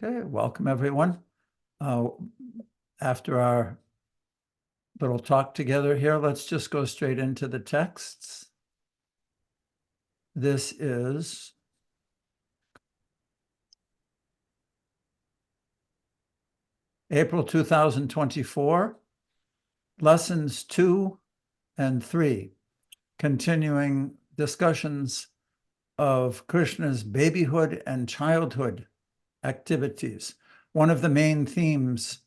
Okay, welcome everyone. After our little talk together here, let's just go straight into the texts. This is April 2024, lessons 2 and 3, continuing discussions of Krishna's babyhood and childhood activities. One of the main themes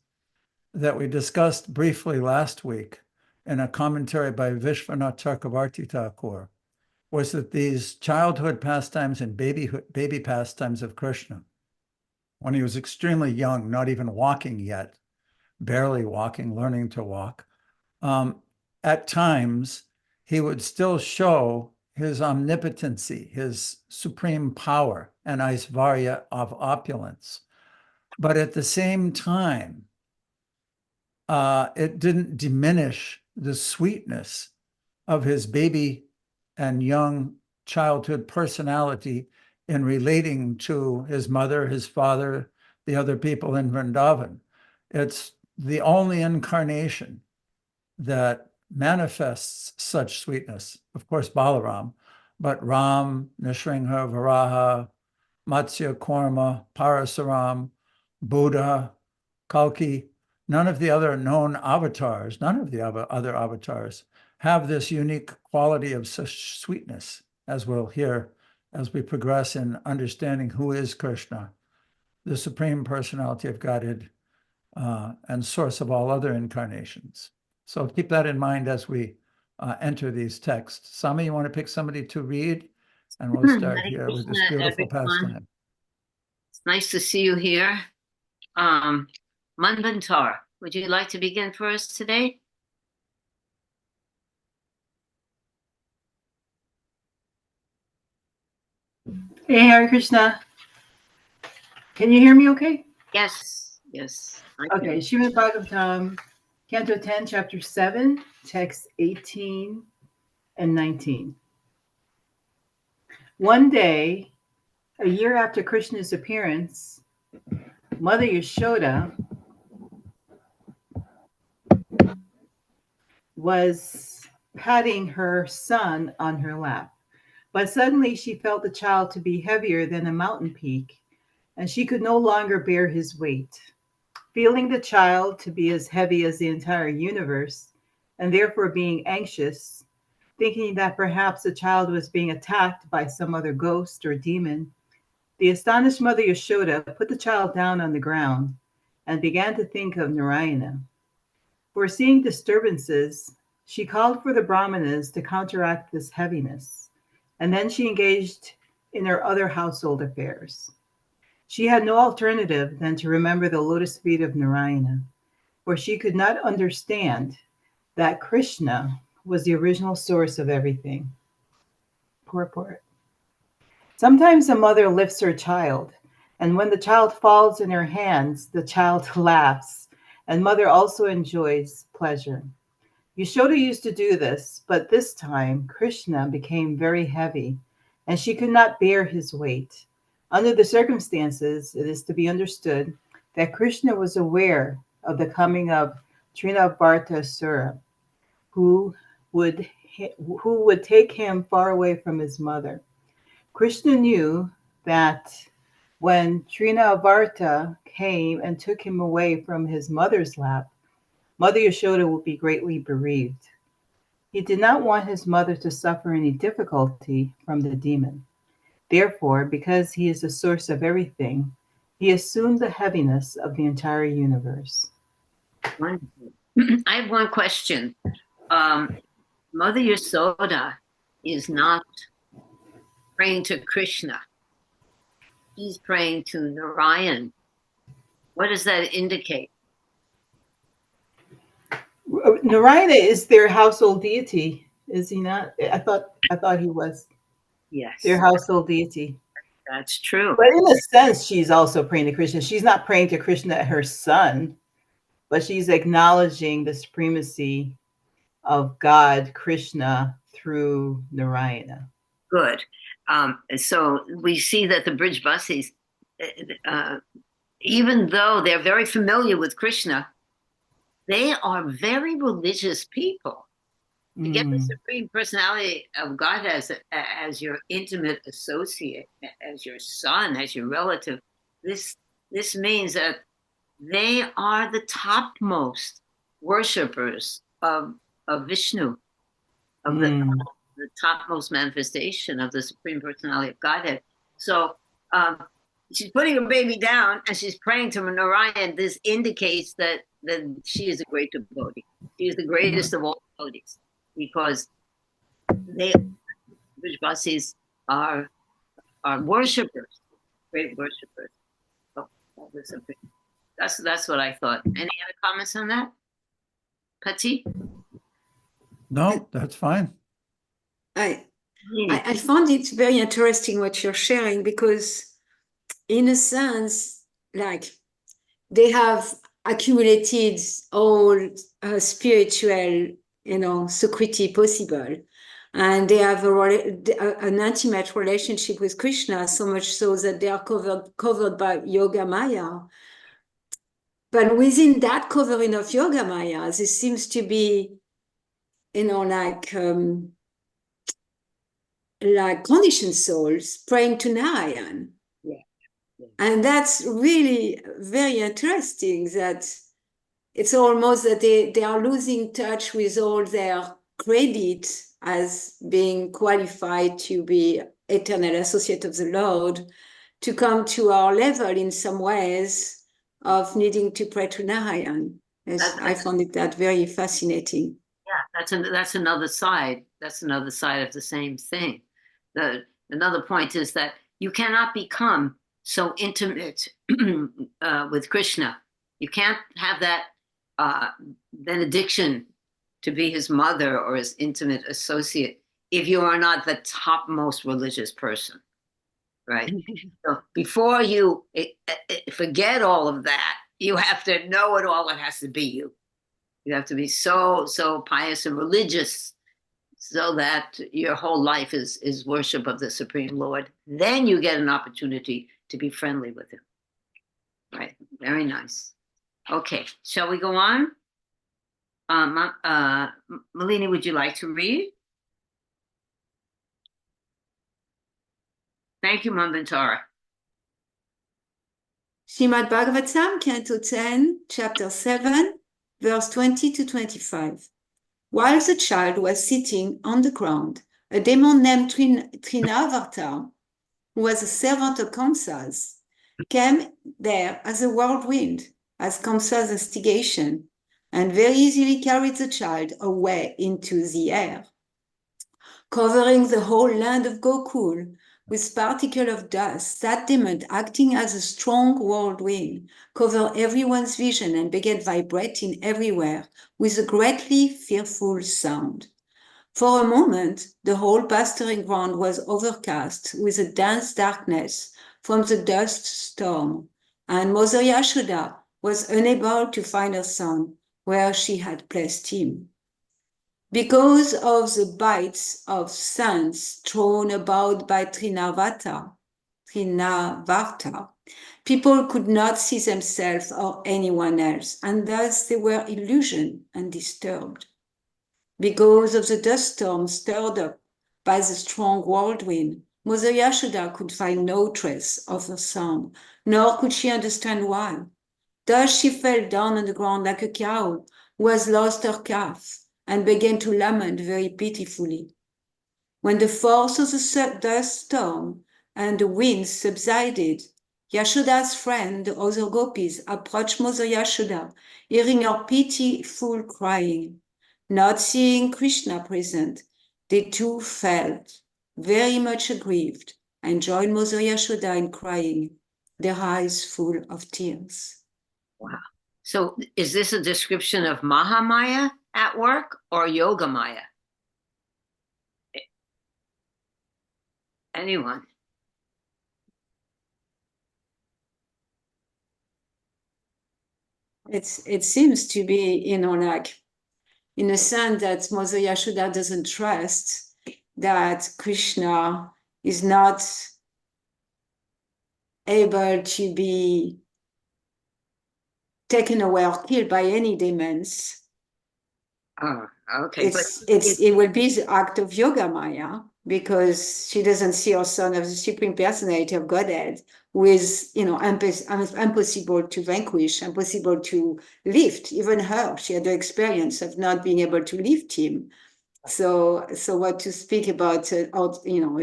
that we discussed briefly last week in a commentary by Vishwanath Chakravarti Thakur was that these childhood pastimes and baby pastimes of Krishna, when he was extremely young, not even walking yet, barely walking, learning to walk, at times he would still show his omnipotency, his supreme power and Aishvarya of opulence. But at the same time, it didn't diminish the sweetness of his baby and young childhood personality in relating to his mother, his father, the other people in Vrindavan. It's the only incarnation that manifests such sweetness. Of course, Balaram, but Ram, Nrsimha, Varaha, Matsya, Kurma, Parasuram, Buddha, Kalki, none of the other known avatars, none of the other avatars have this unique quality of such sweetness, as we'll hear as we progress in understanding who is Krishna, the Supreme Personality of Godhead, and source of all other incarnations. So keep that in mind as we enter these texts. Sami, you want to pick somebody to read? And we'll start here with this beautiful pastime. It's nice to see you here. Manvantar, would you like to begin for us today? Hey, Hare Krishna. Can you hear me okay? Yes, yes. Okay, Srimad Bhagavatam, Canto 10, Chapter 7, Text 18 and 19. One day, a year after Krishna's appearance, Mother Yashoda was patting her son on her lap, but suddenly she felt the child to be heavier than a mountain peak, and she could no longer bear his weight. Feeling the child to be as heavy as the entire universe, and therefore being anxious, thinking that perhaps the child was being attacked by some other ghost or demon, the astonished Mother Yashoda put the child down on the ground and began to think of Narayana. Foreseeing disturbances, she called for the Brahmanas to counteract this heaviness, and then she engaged in her other household affairs. She had no alternative than to remember the lotus feet of Narayana, for she could not understand that Krishna was the original source of everything. Purport. Sometimes a mother lifts her child, and when the child falls in her hands, the child laughs, and mother also enjoys pleasure. Yashoda used to do this, but this time Krishna became very heavy, and she could not bear his weight. Under the circumstances, it is to be understood that Krishna was aware of the coming of Trinavartasura, who would take him far away from his mother. Krishna knew that when Trinavarta came and took him away from his mother's lap, Mother Yashoda would be greatly bereaved. He did not want his mother to suffer any difficulty from the demon. Therefore, because he is the source of everything, he assumed the heaviness of the entire universe. Wonderful. I have one question. Mother Yashoda is not praying to Krishna. She's praying to Narayan. What does that indicate? Narayana is their household deity, is he not? I thought he was. Yes. Their household deity. That's true. But in a sense, she's also praying to Krishna. She's not praying to Krishna, her son, but she's acknowledging the supremacy of God, Krishna, through Narayana. Good. So we see that the Brijbasis even though they're very familiar with Krishna, they are very religious people. To get the Supreme Personality of God as your intimate associate, as your son, as your relative, this means that they are the topmost worshippers of Vishnu, of the topmost manifestation of the Supreme Personality of Godhead. So she's putting her baby down and she's praying to Narayan. This indicates that she is a great devotee. She is the greatest of all devotees, because Vrajavasis are worshippers, great worshippers of the Supreme. That's what I thought. Any other comments on that, Pati? No, that's fine. I found it very interesting what you're sharing, because in a sense, like, they have accumulated all spiritual, security possible, and they have an intimate relationship with Krishna, so much so that they are covered by Yoga Maya. But within that covering of Yoga Maya, there seems to be, like conditioned souls praying to Narayan. Yeah. And that's really very interesting, that it's almost that they are losing touch with all their credit as being qualified to be eternal associate of the Lord, to come to our level in some ways of needing to pray to Narayan. I found that very fascinating. Yeah, that's another side. That's another side of the same thing. Another point is that you cannot become so intimate with Krishna. You can't have that benediction to be his mother or his intimate associate if you are not the topmost religious person, right? So before you forget all of that, you have to know it all. It has to be you. You have to be so pious and religious, so that your whole life is worship of the Supreme Lord. Then you get an opportunity to be friendly with him. Right? Very nice. Okay, shall we go on? Malini, would you like to read? Thank you, Manvantara. Srimad Bhagavatam, Canto 10, Chapter 7, verse 20 to 25. While the child was sitting on the ground, a demon named Trinavarta, who was a servant of Kamsa's, came there as a whirlwind, as Kamsa's instigation, and very easily carried the child away into the air. Covering the whole land of Gokul with particles of dust, that demon, acting as a strong whirlwind, covered everyone's vision and began vibrating everywhere with a greatly fearful sound. For a moment, the whole pasturing ground was overcast with a dense darkness from the dust storm, and Mother Yashoda was unable to find her son where she had placed him. Because of the bites of sands thrown about by Trinavarta, people could not see themselves or anyone else, and thus they were illusioned and disturbed. Because of the dust storm stirred up by the strong whirlwind, Mother Yashoda could find no trace of her son, nor could she understand why. Thus she fell down on the ground like a cow who has lost her calf, and began to lament very pitifully. When the force of the dust storm and the wind subsided, Yashoda's friend, the other gopis, approached Mother Yashoda, hearing her pitiful crying. Not seeing Krishna present, they too felt very much aggrieved and joined Mother Yashoda in crying, their eyes full of tears. Wow. So is this a description of Mahamaya at work or Yoga Maya? Anyone? It seems to be, like, in a sense that Mother Yashoda doesn't trust that Krishna is not able to be taken away or killed by any demons, Oh, okay. But it will be the act of Yoga Maya, because she doesn't see her son as the supreme personality of Godhead, who is, impossible to vanquish, impossible to lift. Even her, she had the experience of not being able to lift him. So what to speak about,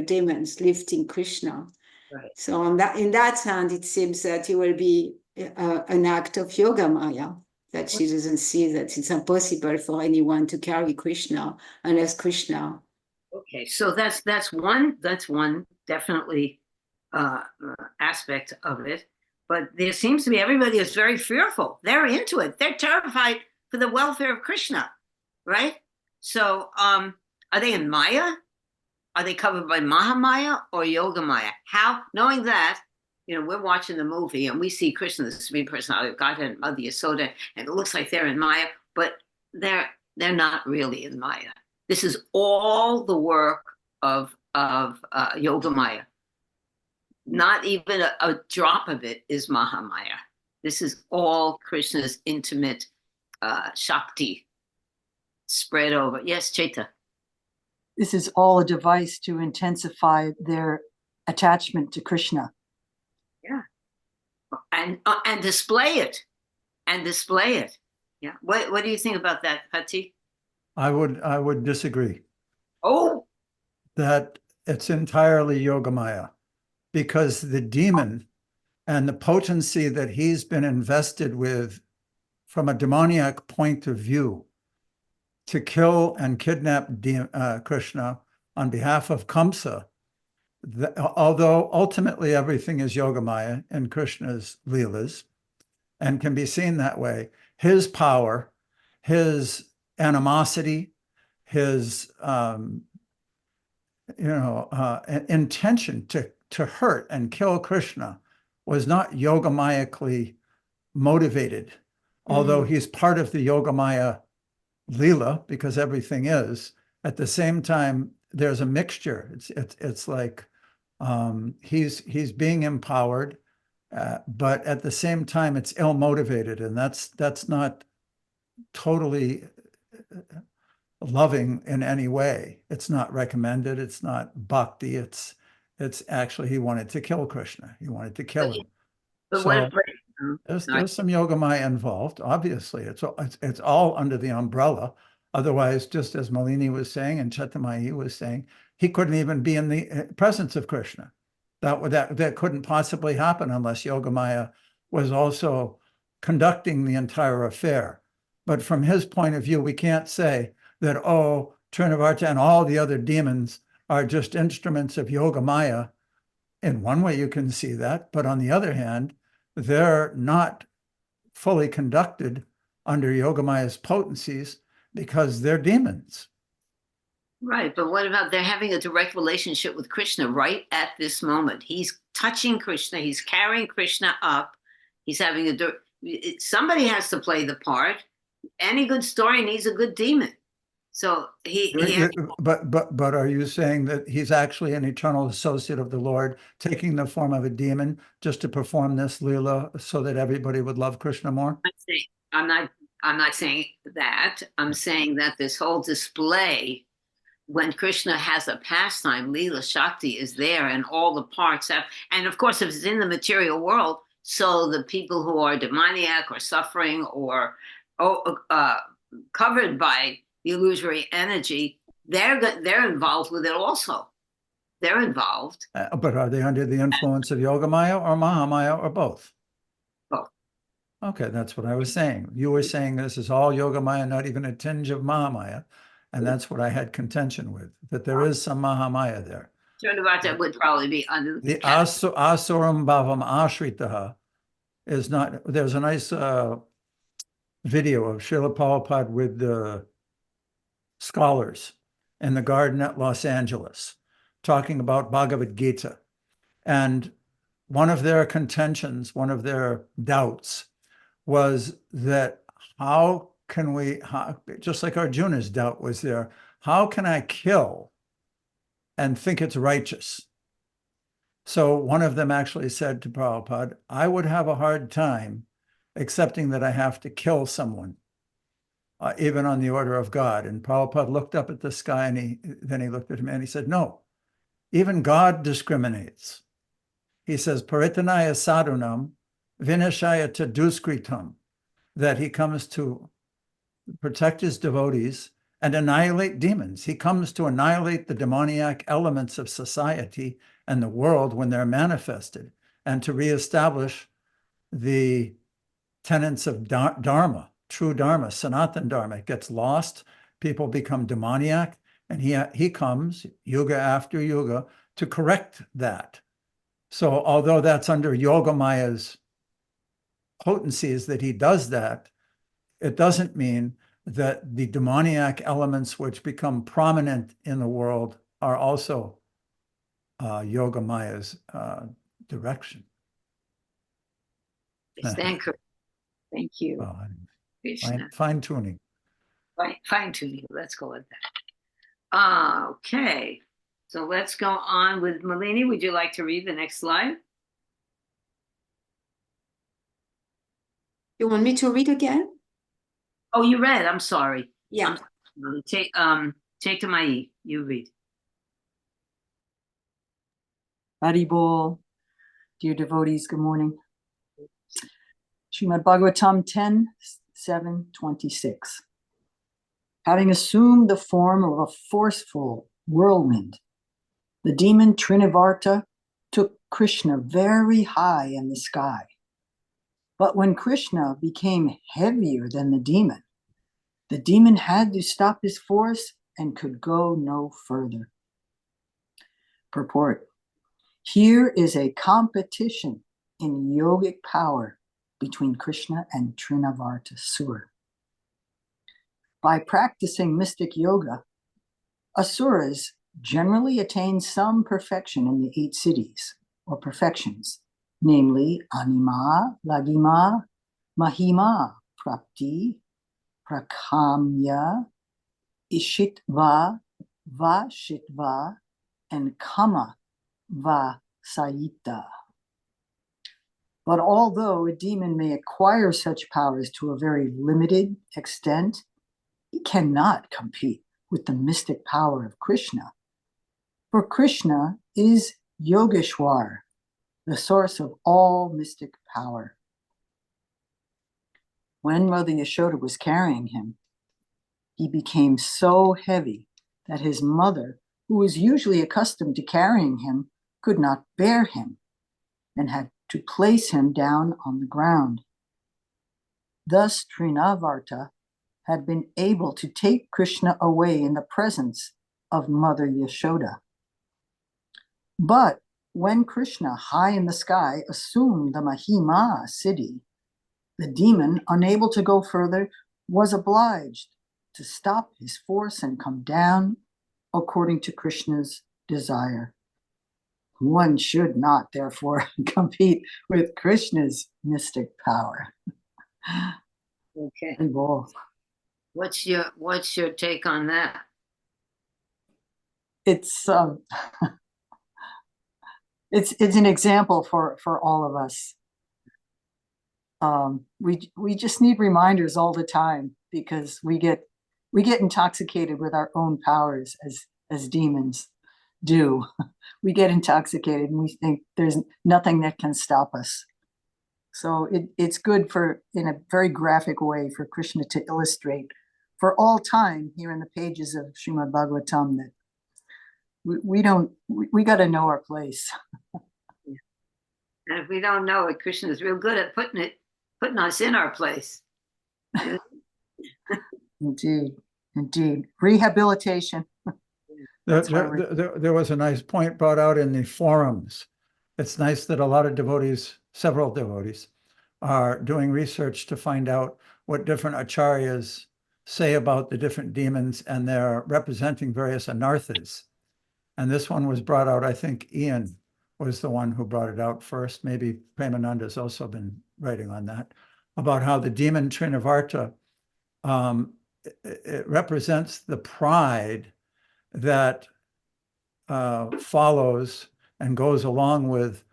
demons lifting Krishna. Right. So in that sense, it seems that it will be an act of Yoga Maya, that she doesn't see that it's impossible for anyone to carry Krishna unless Krishna. Okay, so that's one definitely aspect of it. But there seems to be everybody is very fearful. They're into it. They're terrified for the welfare of Krishna, right? So are they in Maya? Are they covered by Mahamaya or Yoga Maya? How, knowing that, we're watching the movie and we see Krishna, the Supreme Personality of Godhead, and Mother Yasoda, and it looks like they're in Maya, but they're not really in Maya. This is all the work of Yoga Maya. Not even a drop of it is Mahamaya. This is all Krishna's intimate Shakti spread over. Yes, Chaita. This is all a device to intensify their attachment to Krishna. Yeah. And display it. Yeah. What do you think about that, Hati? I would disagree Oh, that it's entirely Yogamaya, because the demon and the potency that he's been invested with from a demoniac point of view to kill and kidnap Krishna on behalf of Kamsa, although ultimately everything is Yogamaya in Krishna's Leelas and can be seen that way, his power, his animosity, his intention to hurt and kill Krishna was not yogamayically motivated, although he's part of the Yogamaya Leela, because everything is. At the same time, there's a mixture. It's like he's being empowered, but at the same time, it's ill-motivated, and that's not totally loving in any way. It's not recommended. It's not bhakti. It's actually, he wanted to kill Krishna. He wanted to kill him. but So what? there's some Yogamaya involved. Obviously, it's all under the umbrella. Otherwise, just as Malini was saying and Chetamayi was saying, he couldn't even be in the presence of Krishna. That couldn't possibly happen unless Yogamaya was also conducting the entire affair. But from his point of view, we can't say that, oh, Trinavarta and all the other demons are just instruments of Yogamaya. In one way, you can see that. But on the other hand, they're not fully conducted under Yogamaya's potencies because they're demons. Right, but what about they're having a direct relationship with Krishna right at this moment? He's touching Krishna. He's carrying Krishna up. He's having somebody has to play the part. Any good story needs a good demon. So But are you saying that he's actually an eternal associate of the Lord, taking the form of a demon just to perform this Leela so that everybody would love Krishna more? I'm not saying that. I'm saying that this whole display, when Krishna has a pastime, Leela Shakti is there, and all the parts have, and of course, if it's in the material world, so the people who are demoniac or suffering or covered by the illusory energy, they're involved with it also. They're involved. But are they under the influence of Yogamaya or Mahamaya or both? Both. Okay, that's what I was saying. You were saying this is all Yogamaya, not even a tinge of Mahamaya. And that's what I had contention with, that there is some Mahamaya there. Trinavarta would probably be under the Asuram Bhavam Ashritaha is not, there's a nice video of Srila Prabhupada with the scholars in the garden at Los Angeles talking about Bhagavad Gita. And one of their contentions, one of their doubts was that how can we, just like Arjuna's doubt was there, how can I kill and think it's righteous? So one of them actually said to Prabhupada, I would have a hard time accepting that I have to kill someone, even on the order of God. And Prabhupada looked up at the sky and then he looked at me and he said, no, even God discriminates. He says, Paritanaya sadhunam vinashaya taduskritam, that he comes to protect his devotees and annihilate demons. He comes to annihilate the demoniac elements of society and the world when they're manifested, and to reestablish the tenets of Dharma, true Dharma, Sanatana Dharma. It gets lost, people become demoniac, and he comes, yuga after yuga, to correct that. So although that's under Yogamaya's potencies that he does that, it doesn't mean that the demoniac elements which become prominent in the world are also Yogamaya's direction. Thank you. Thank you. Well, Krishna. fine tuning. Fine tuning. Let's go with that. Okay. So let's go on with Malini. Would you like to read the next slide? You want me to read again? Oh, you read. I'm sorry. Yeah. Take to my you read. Haribol, dear devotees, good morning. Srimad Bhagavatam 10:7-26. Having assumed the form of a forceful whirlwind, the demon Trinavarta took Krishna very high in the sky. But when Krishna became heavier than the demon had to stop his force and could go no further. Purport. Here is a competition in yogic power between Krishna and Trinavartasura. By practicing mystic yoga, asuras generally attain some perfection in the 8 siddhis, or perfections, namely anima, lagima, mahima, prapti, prakamya, ishitva, vashitva, and kama vasayita. But although a demon may acquire such powers to a very limited extent, he cannot compete with the mystic power of Krishna. For Krishna is Yogeshwar, the source of all mystic power. When Mother Yashoda was carrying him, he became so heavy that his mother, who was usually accustomed to carrying him, could not bear him and had to place him down on the ground. Thus, Trinavarta had been able to take Krishna away in the presence of Mother Yashoda. But when Krishna, high in the sky, assumed the Mahima siddhi, the demon, unable to go further, was obliged to stop his force and come down according to Krishna's desire. One should not, therefore, compete with Krishna's mystic power. Okay. Involved. What's your take on that? It's an example for all of us. We just need reminders all the time, because we get intoxicated with our own powers as demons do. We get intoxicated and we think there's nothing that can stop us. So it's good in a very graphic way for Krishna to illustrate for all time here in the pages of Srimad Bhagavatam that we got to know our place. And if we don't know it, Krishna is real good at putting us in our place. Indeed. Rehabilitation. There was a nice point brought out in the forums. It's nice that a lot of devotees, several devotees, are doing research to find out what different acharyas say about the different demons, and they're representing various anarthas. And this one was brought out, I think Ian was the one who brought it out first. Maybe Premananda's also been writing on that, about how the demon Trinavarta, it represents the pride that follows and goes along with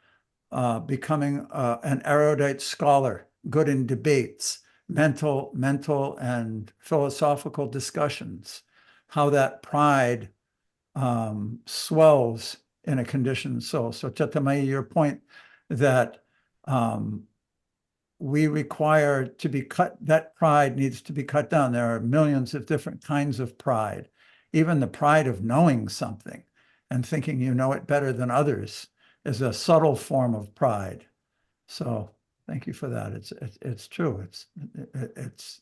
becoming an erudite scholar, good in debates, mental and philosophical discussions, how that pride swells in a conditioned soul. So Chaitanya, your point that we require to be cut, that pride needs to be cut down. There are millions of different kinds of pride, even the pride of knowing something and thinking you know it better than others is a subtle form of pride. So thank you for that. It's true. It's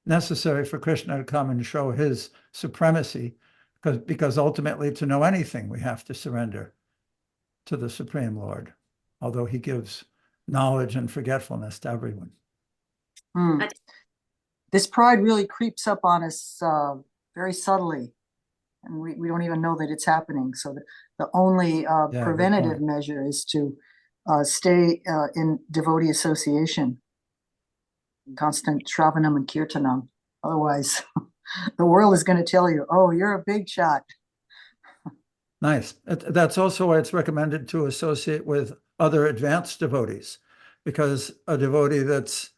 necessary for Krishna to come and show his supremacy, because ultimately to know anything, we have to surrender to the Supreme Lord, although he gives knowledge and forgetfulness to everyone. This pride really creeps up on us very subtly, and we don't even know that it's happening. So the only preventative measure is to stay in devotee association, constant Shravanam and Kirtanam. Otherwise, the world is going to tell you, oh, you're a big shot. Nice. That's also why it's recommended to associate with other advanced devotees, because a devotee that's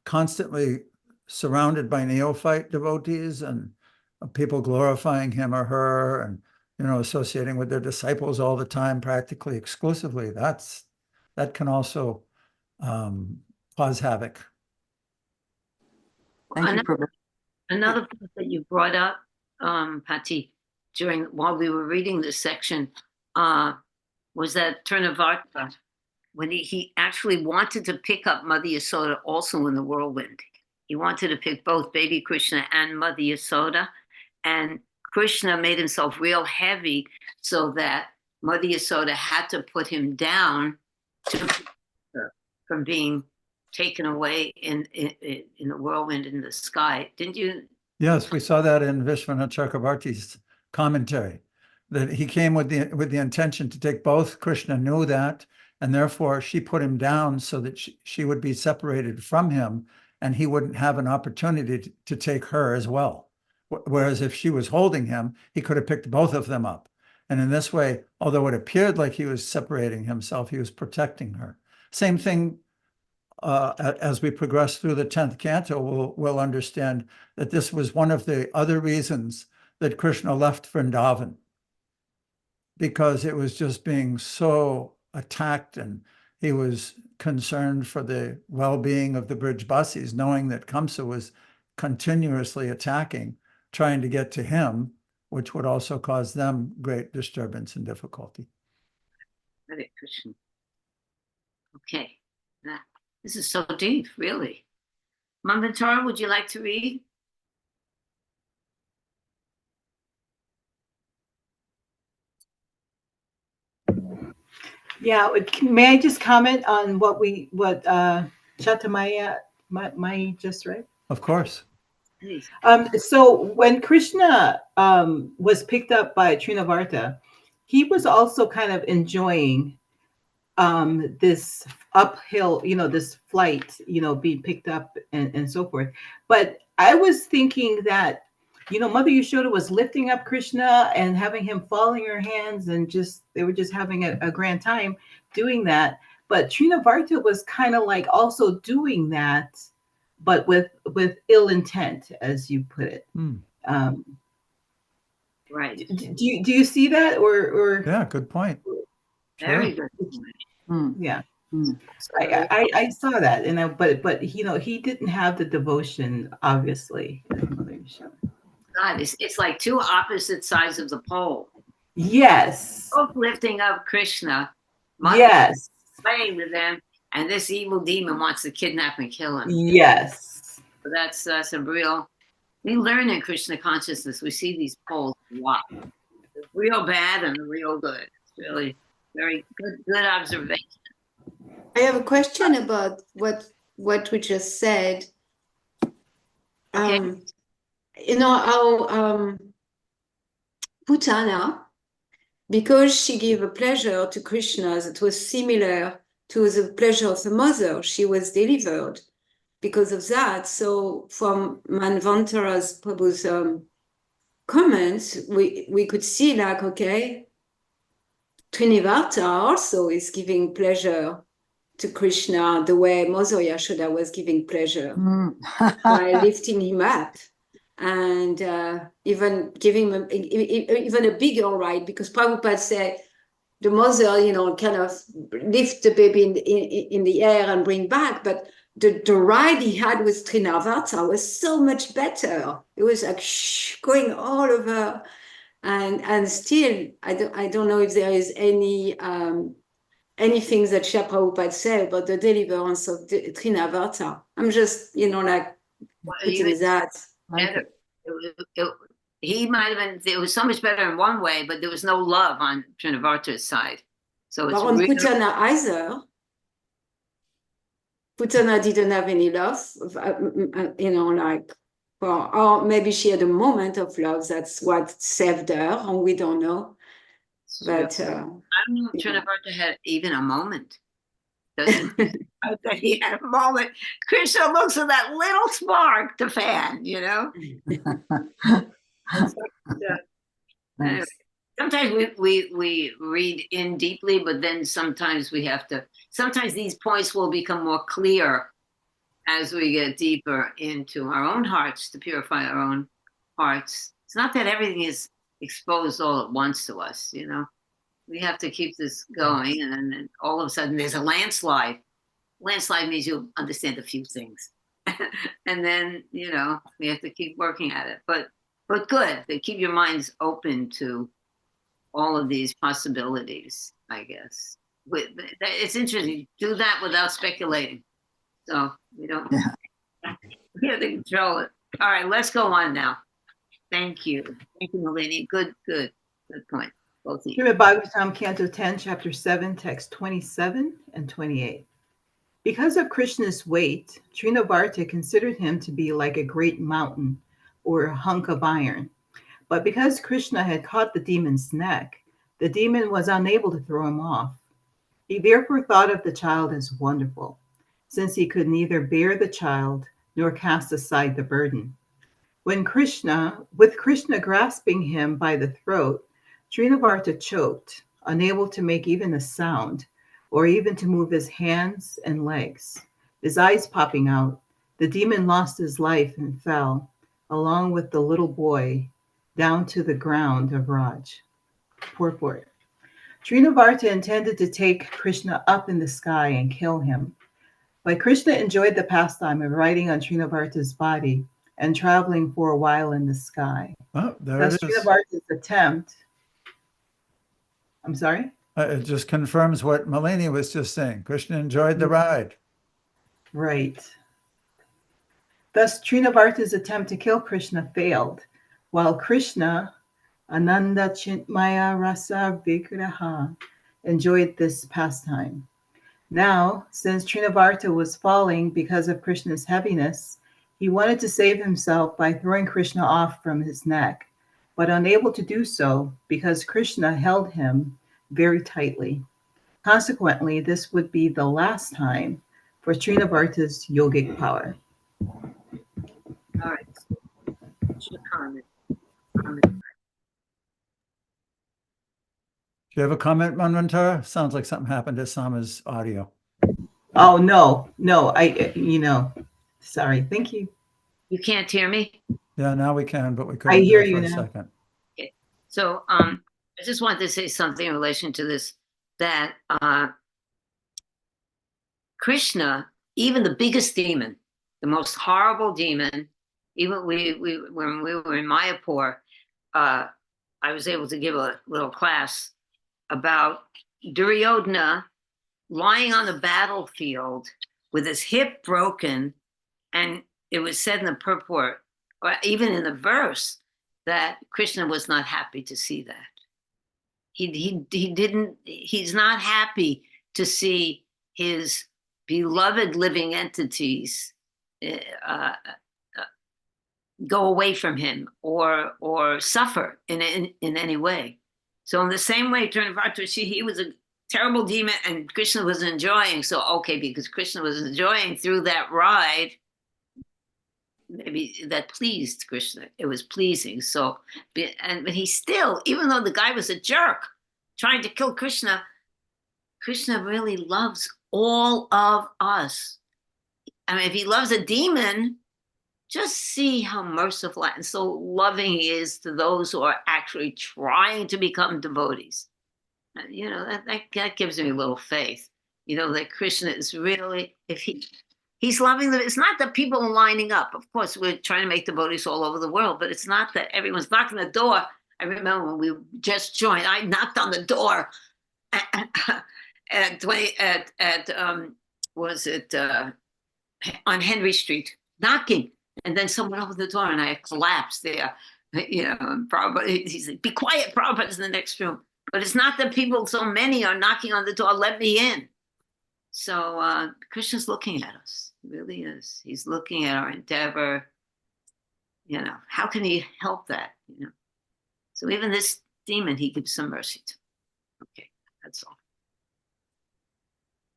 constantly surrounded by neophyte devotees and people glorifying him or her and, you know, associating with their disciples all the time, practically exclusively, that can also cause havoc. Thank you, Prabhu. Another point that you brought up, Patti, while we were reading this section, was that Trinavarta, when he actually wanted to pick up Mother Yasoda also in the whirlwind. He wanted to pick both baby Krishna and Mother Yasoda, and Krishna made himself real heavy so that Mother Yasoda had to put him down from being taken away in the whirlwind in the sky. Didn't you? Yes, we saw that in Vishwanath Chakrabarti's commentary, that he came with the intention to take both. Krishna knew that, and therefore she put him down so that she would be separated from him and he wouldn't have an opportunity to take her as well. Whereas if she was holding him, he could have picked both of them up. And in this way, although it appeared like he was separating himself, he was protecting her. Same thing as we progress through the 10th canto, we'll understand that this was one of the other reasons that Krishna left Vrindavan, because it was just being so attacked, and he was concerned for the well-being of the Brijbasis, knowing that Kamsa was continuously attacking, trying to get to him, which would also cause them great disturbance and difficulty. Hare Krishna. Okay. This is so deep, really. Manvantara, would you like to read? Yeah, may I just comment on what Chaitanya just read? Of course. Please. So when Krishna was picked up by Trinavarta, he was also kind of enjoying this uphill, this flight, being picked up and so forth. But I was thinking that, Mother Yashoda was lifting up Krishna and having him fall in her hands, and they were just having a grand time doing that. But Trinavarta was kind of like also doing that, but with ill intent, as you put it. Right. Do you see that, or? Yeah, good point. Very Sure. good. Yeah. I saw that, but he didn't have the devotion, obviously. God, it's like two opposite sides of the pole. Yes. Both lifting up Krishna. Yes. Playing with them, and this evil demon wants to kidnap and kill him. Yes. So that's a real. We learn in Krishna consciousness. We see these poles a lot. The real bad and the real good. It's really very good observation. I have a question about what we just said. Okay. How Putana, because she gave a pleasure to Krishna that was similar to the pleasure of the mother, she was delivered because of that. So from Manvantara's Prabhu's comments, we could see Trinivarta also is giving pleasure to Krishna the way Mother Yashoda was giving pleasure Mm. by lifting him up and even giving him even a bigger ride, because Prabhupada said the mother, kind of lift the baby in the air and bring back, but the ride he had with Trinavarta was so much better. It was like going all over, and still I don't know if there is anything that Srila Prabhupada said about the deliverance of Trinavarta. I'm just like putting that. Better. He might have been. It was so much better in one way, but there was no love on Trinavarta's side. So it's But on really, Putana either. Putana didn't have any love, or maybe she had a moment of love. That's what saved her, and we don't know. But I don't know if yeah. Trinavarta had even a moment. Doesn't that he had a moment? Krishna looks at that little spark to fan, Anyway, Nice. sometimes we read in deeply, but then sometimes we have to. Sometimes these points will become more clear as we get deeper into our own hearts to purify our own hearts. It's not that everything is exposed all at once to us, We have to keep this going, and then all of a sudden there's a landslide. Landslide means you'll understand a few things, and then we have to keep working at it. But good, they keep your minds open to all of these possibilities, I guess. It's interesting. Do that without speculating. So we don't we have to control it. All right, let's go on now. Thank you. Thank you, Nalini. Good point. Both of you. Srimad Bhagavatam, Canto 10, Chapter 7, Text 27 and 28. Because of Krishna's weight, Trinavarta considered him to be like a great mountain or a hunk of iron. But because Krishna had caught the demon's neck, the demon was unable to throw him off. He therefore thought of the child as wonderful, since he could neither bear the child nor cast aside the burden. With Krishna grasping him by the throat, Trinavarta choked, unable to make even a sound, or even to move his hands and legs. His eyes popping out, the demon lost his life and fell, along with the little boy, down to the ground of Raj. Purport. Trinavarta intended to take Krishna up in the sky and kill him. But Krishna enjoyed the pastime of riding on Trinavarta's body and traveling for a while in the sky. Oh, there Thus, it is. Trinavarta's attempt. I'm sorry? It just confirms what Malini was just saying. Krishna enjoyed the ride. Right. Thus, Trinavarta's attempt to kill Krishna failed, while Krishna, Ananda Chintmaya Rasa Vigraha, enjoyed this pastime. Now, since Trinavarta was falling because of Krishna's heaviness, he wanted to save himself by throwing Krishna off from his neck, but unable to do so because Krishna held him very tightly. Consequently, this would be the last time for Trinavarta's yogic power. All right. Comment. Do you have a comment, Manvantara? Sounds like something happened to Sama's audio. Oh, no, sorry. Thank you. You can't hear me? Yeah, now we can, but we couldn't I hear there you for a now. second. Okay. So I just wanted to say something in relation to this, that Krishna, even the biggest demon, the most horrible demon, even when we were in Mayapur, I was able to give a little class about Duryodhana lying on the battlefield with his hip broken, and it was said in the purport, or even in the verse, that Krishna was not happy to see that. He's not happy to see his beloved living entities go away from him or suffer in any way. So in the same way, Trinavarta, he was a terrible demon and Krishna was enjoying. So, okay, because Krishna was enjoying through that ride, maybe that pleased Krishna. It was pleasing. So, but he still, even though the guy was a jerk trying to kill Krishna, Krishna really loves all of us. I mean, if he loves a demon, just see how merciful and so loving he is to those who are actually trying to become devotees. You know, that gives me a little faith. You know, that Krishna is really, if he's loving them. It's not that people are lining up. Of course, we're trying to make devotees all over the world, but it's not that everyone's knocking the door. I remember when we just joined, I knocked on the door at on Henry Street, knocking, and then someone opened the door and I collapsed there. You know, Prabhupada, he said, "Be quiet, Prabhupada's in the next room." But it's not that people, so many are knocking on the door, "Let me in." So Krishna's looking at us. He really is. He's looking at our endeavor. You know, how can he help that? You know, so even this demon, he gives some mercy to. Okay, that's all.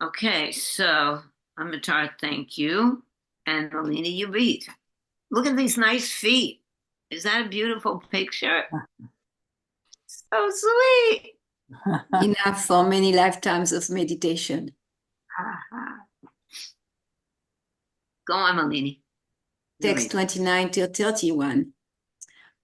Okay, so Amitar, thank you. And Melina, you read. Look at these nice feet. Is that a beautiful picture? So sweet. Enough for many lifetimes of meditation. Go on, Melina. Text 29 to 31.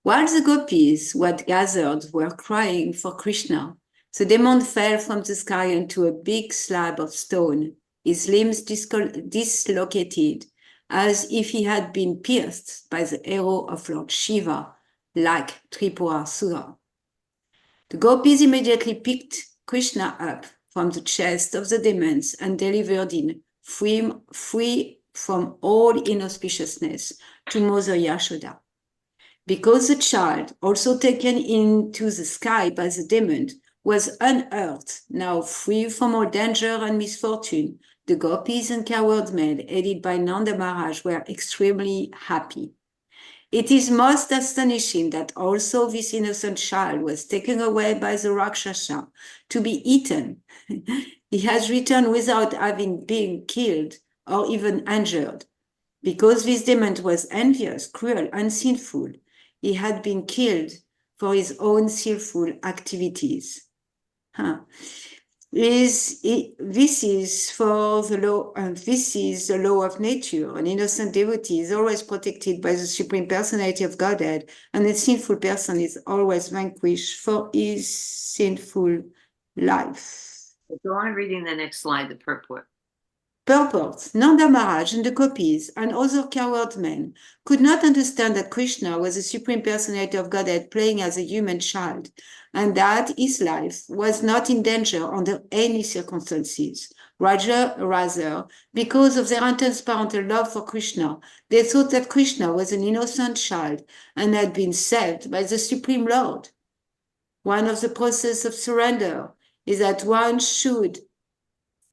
While the gopis who had gathered were crying for Krishna, the demon fell from the sky into a big slab of stone, his limbs dislocated, as if he had been pierced by the arrow of Lord Shiva, like Tripurasura. The gopis immediately picked Krishna up from the chest of the demons and delivered him free from all inauspiciousness to Mother Yashoda. Because the child, also taken into the sky by the demon, was unhurt, now free from all danger and misfortune, the gopis and cowherd men, headed by Nanda Maharaj, were extremely happy. It is most astonishing that also this innocent child was taken away by the Rakshasa to be eaten. He has returned without having been killed or even injured. Because this demon was envious, cruel, and sinful, he had been killed for his own sinful activities. This is for the law, and this is the law of nature. An innocent devotee is always protected by the Supreme Personality of Godhead, and a sinful person is always vanquished for his sinful life. Go on reading the next slide, the purport. Purport. Nanda Maharaj and the gopis and other cowherd men could not understand that Krishna was the Supreme Personality of Godhead playing as a human child, and that his life was not in danger under any circumstances. Rather, because of their intense parental love for Krishna, they thought that Krishna was an innocent child and had been saved by the Supreme Lord. One of the processes of surrender is that one should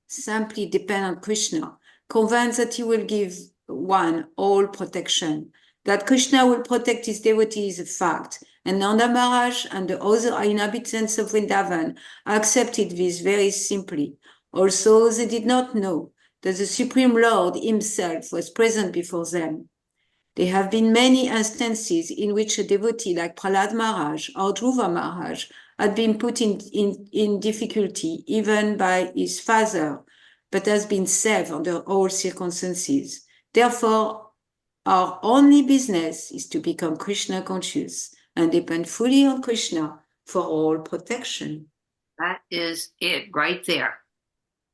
simply depend on Krishna, convinced that he will give one all protection. That Krishna will protect his devotees is a fact, and Nanda Maharaj and the other inhabitants of Vrindavan accepted this very simply. Also, they did not know that the Supreme Lord himself was present before them. There have been many instances in which a devotee like Prahlad Maharaj or Dhruva Maharaj had been put in difficulty even by his father, but has been saved under all circumstances. Therefore, our only business is to become Krishna conscious and depend fully on Krishna for all protection. That is it right there.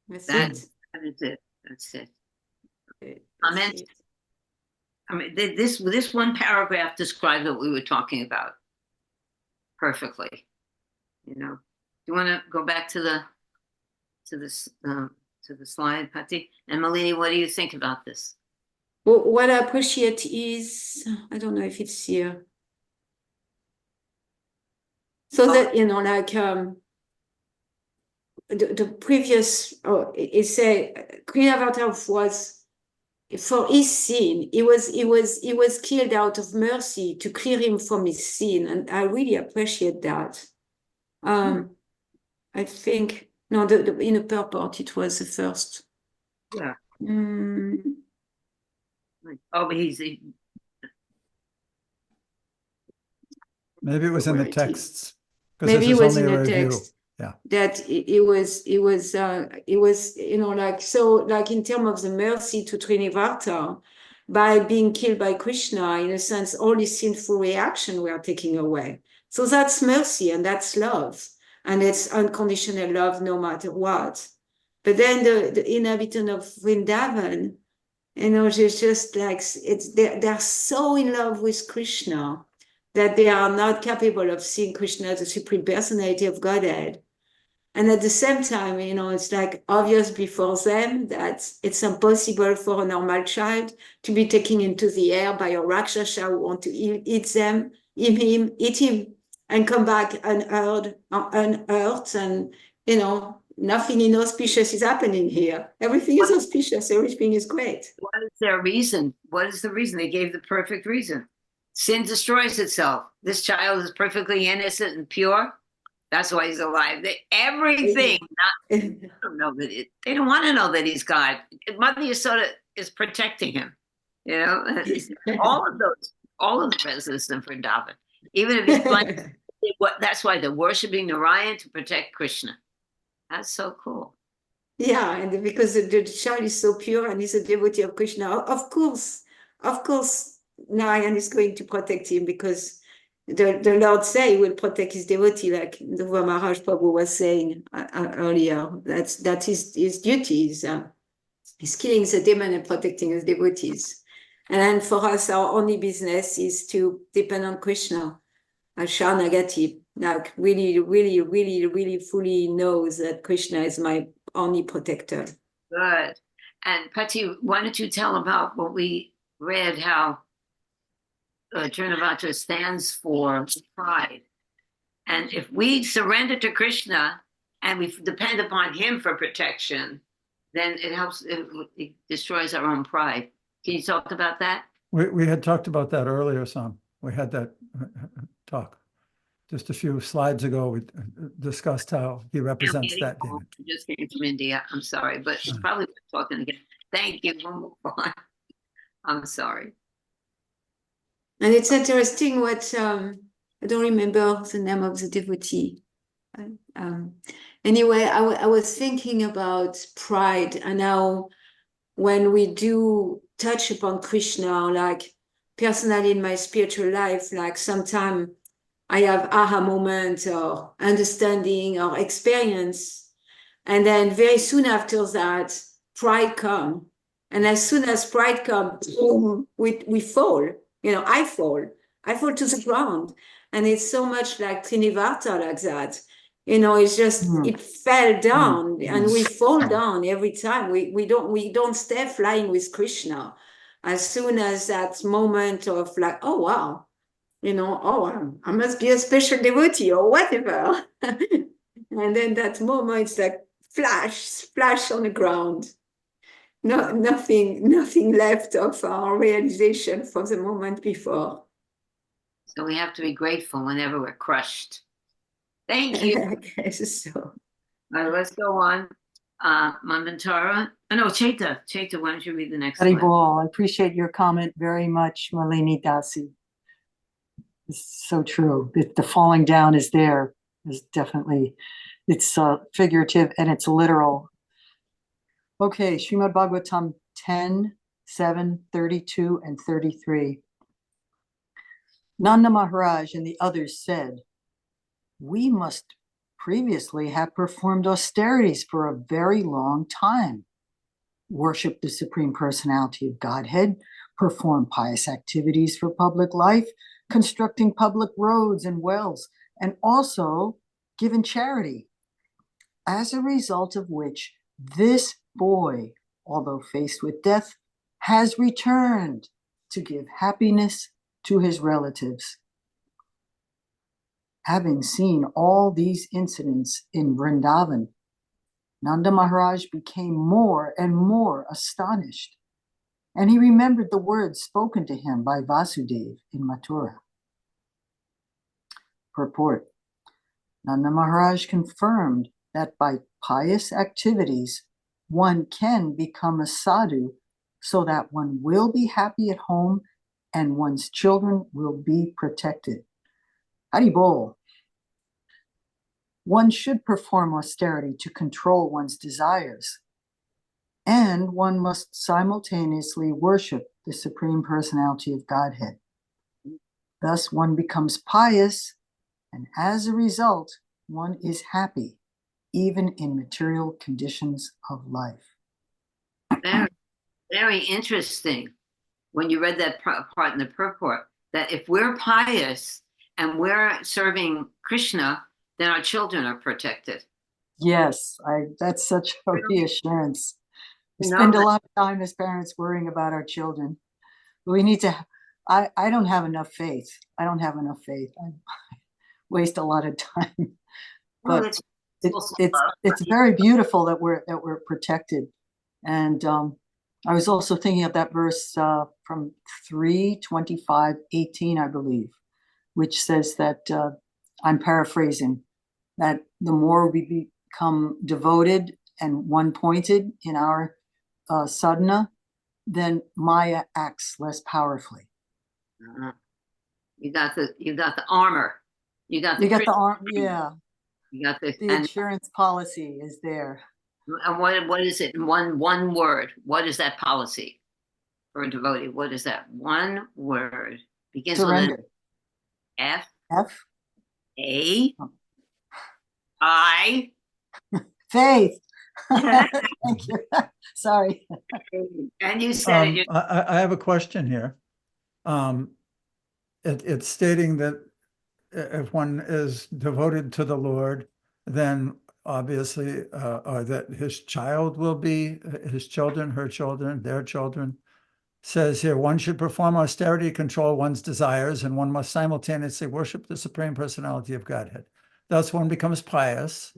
That's That it. is it. That's it. Okay, Comment? that's it. I mean, this one paragraph describes what we were talking about perfectly. You know, do you want to go back to the slide, Patti? And Malini, what do you think about this? Well, what I appreciate is, I don't know if it's here. So that, you know, like the previous, it said Kriyavatar was, for his sin, he was killed out of mercy to clear him from his sin, and I really appreciate that. I think no, in the purport it was the first. Yeah. Maybe Oh, but it was in Where the it is. texts. Because Maybe this it is was only in a the review. text. Yeah. That it was, you know, like, so like in terms of the mercy to Trinivarta, by being killed by Krishna, in a sense, all these sinful reaction were taken away. So that's mercy and that's love. And it's unconditional love no matter what. But then the inhabitant of Vrindavan, you know, it's just like, they're so in love with Krishna that they are not capable of seeing Krishna as the supreme personality of Godhead. And at the same time, you know, it's like obvious before them that it's impossible for a normal child to be taken into the air by a Rakshasa who want to eat him, and come back unhurt, and, you know, nothing inauspicious is happening here. Everything is auspicious. Everything is great. What is their reason? What is the reason? They gave the perfect reason. Sin destroys itself. This child is perfectly innocent and pure. That's why he's alive. Everything. They don't know that they don't want to know that he's God. Mother Yasoda is protecting him. You know, all of the residents in Vrindavan, even if he's blind, that's why they're worshiping Narayan to protect Krishna. That's so cool. Yeah, and because the child is so pure and he's a devotee of Krishna, of course, Narayan is going to protect him, because the Lord say he will protect his devotee, like Dhruva Maharaj Prabhu was saying earlier. That's his duty. He's killing the demon and protecting his devotees. And for us, our only business is to depend on Krishna. And Sharanagati, like really fully knows that Krishna is my only protector. Good. And Pati, why don't you tell about what we read, how Trinavarta stands for pride. And if we surrender to Krishna and we depend upon him for protection, then it helps, it destroys our own pride. Can you talk about that? We had talked about that earlier, Sam. We had that talk. Just a few slides ago, we discussed how he represents that demon. I just came from India. I'm sorry, but it's probably talking again. Thank you. We'll move on. I'm sorry. And it's interesting what, I don't remember the name of the devotee. Anyway, I was thinking about pride and how when we do touch upon Krishna, like personally in my spiritual life, like sometimes I have aha moment or understanding or experience. And then very soon after that, pride comes. And as soon as pride comes, we fall. You know, I fall to the ground. And it's so much like Trinivarta like that. You know, it's just, it fell down and we fall down every time. We don't stay flying with Krishna. As soon as that moment of like, oh, wow, you know, oh, I must be a special devotee or whatever. And then that moment, it's like splash on the ground. No, nothing left of our realization from the moment before. So we have to be grateful whenever we're crushed. Thank you. I guess so. All right, let's go on. Manvantara. Oh, no, Chaita, why don't you read the next one? Haribol, I appreciate your comment very much, Malini Dasi. It's so true. The falling down is there. Is definitely, it's figurative and it's literal. Okay, Srimad Bhagavatam 10, 7, 32, and 33. Nanda Maharaj and the others said, we must previously have performed austerities for a very long time, worship the Supreme Personality of Godhead, perform pious activities for public life, constructing public roads and wells, and also given charity, as a result of which this boy, although faced with death, has returned to give happiness to his relatives. Having seen all these incidents in Vrindavan, Nanda Maharaj became more and more astonished, and he remembered the words spoken to him by Vasudeva in Mathura. Purport: Nanda Maharaj confirmed that by pious activities, one can become a sadhu so that one will be happy at home and one's children will be protected. Haribol. one should perform austerity to control one's desires, and one must simultaneously worship the Supreme Personality of Godhead. Thus, one becomes pious, and as a result, one is happy, even in material conditions of life. Very, very interesting when you read that part in the purport, that if we're pious and we're serving Krishna, then our children are protected. Yes, that's such a reassurance. We You know spend a that- lot of time as parents worrying about our children. We need to, I don't have enough faith. I don't have enough faith. I waste a lot of time. Well, But it's it, also it's very beautiful that we're protected. And I was also thinking of that verse from 3:25:18, I believe, which says that, I'm paraphrasing, that the more we become devoted and one-pointed in our sadhana, then Maya acts less powerfully. you got the armor. You got the You got the Krishna- arm, yeah. you got the The and insurance policy is there. what is it in one word? What is that policy for a devotee? What is that one word? Begins Surrender. with an F F. A I. Faith. Thank you. Sorry. And you said it. I have a question here. It's stating that if one is devoted to the Lord, then obviously, or that his child will be, his children, her children, their children. Says here, one should perform austerity to control one's desires, and one must simultaneously worship the Supreme Personality of Godhead. Thus, one becomes pious,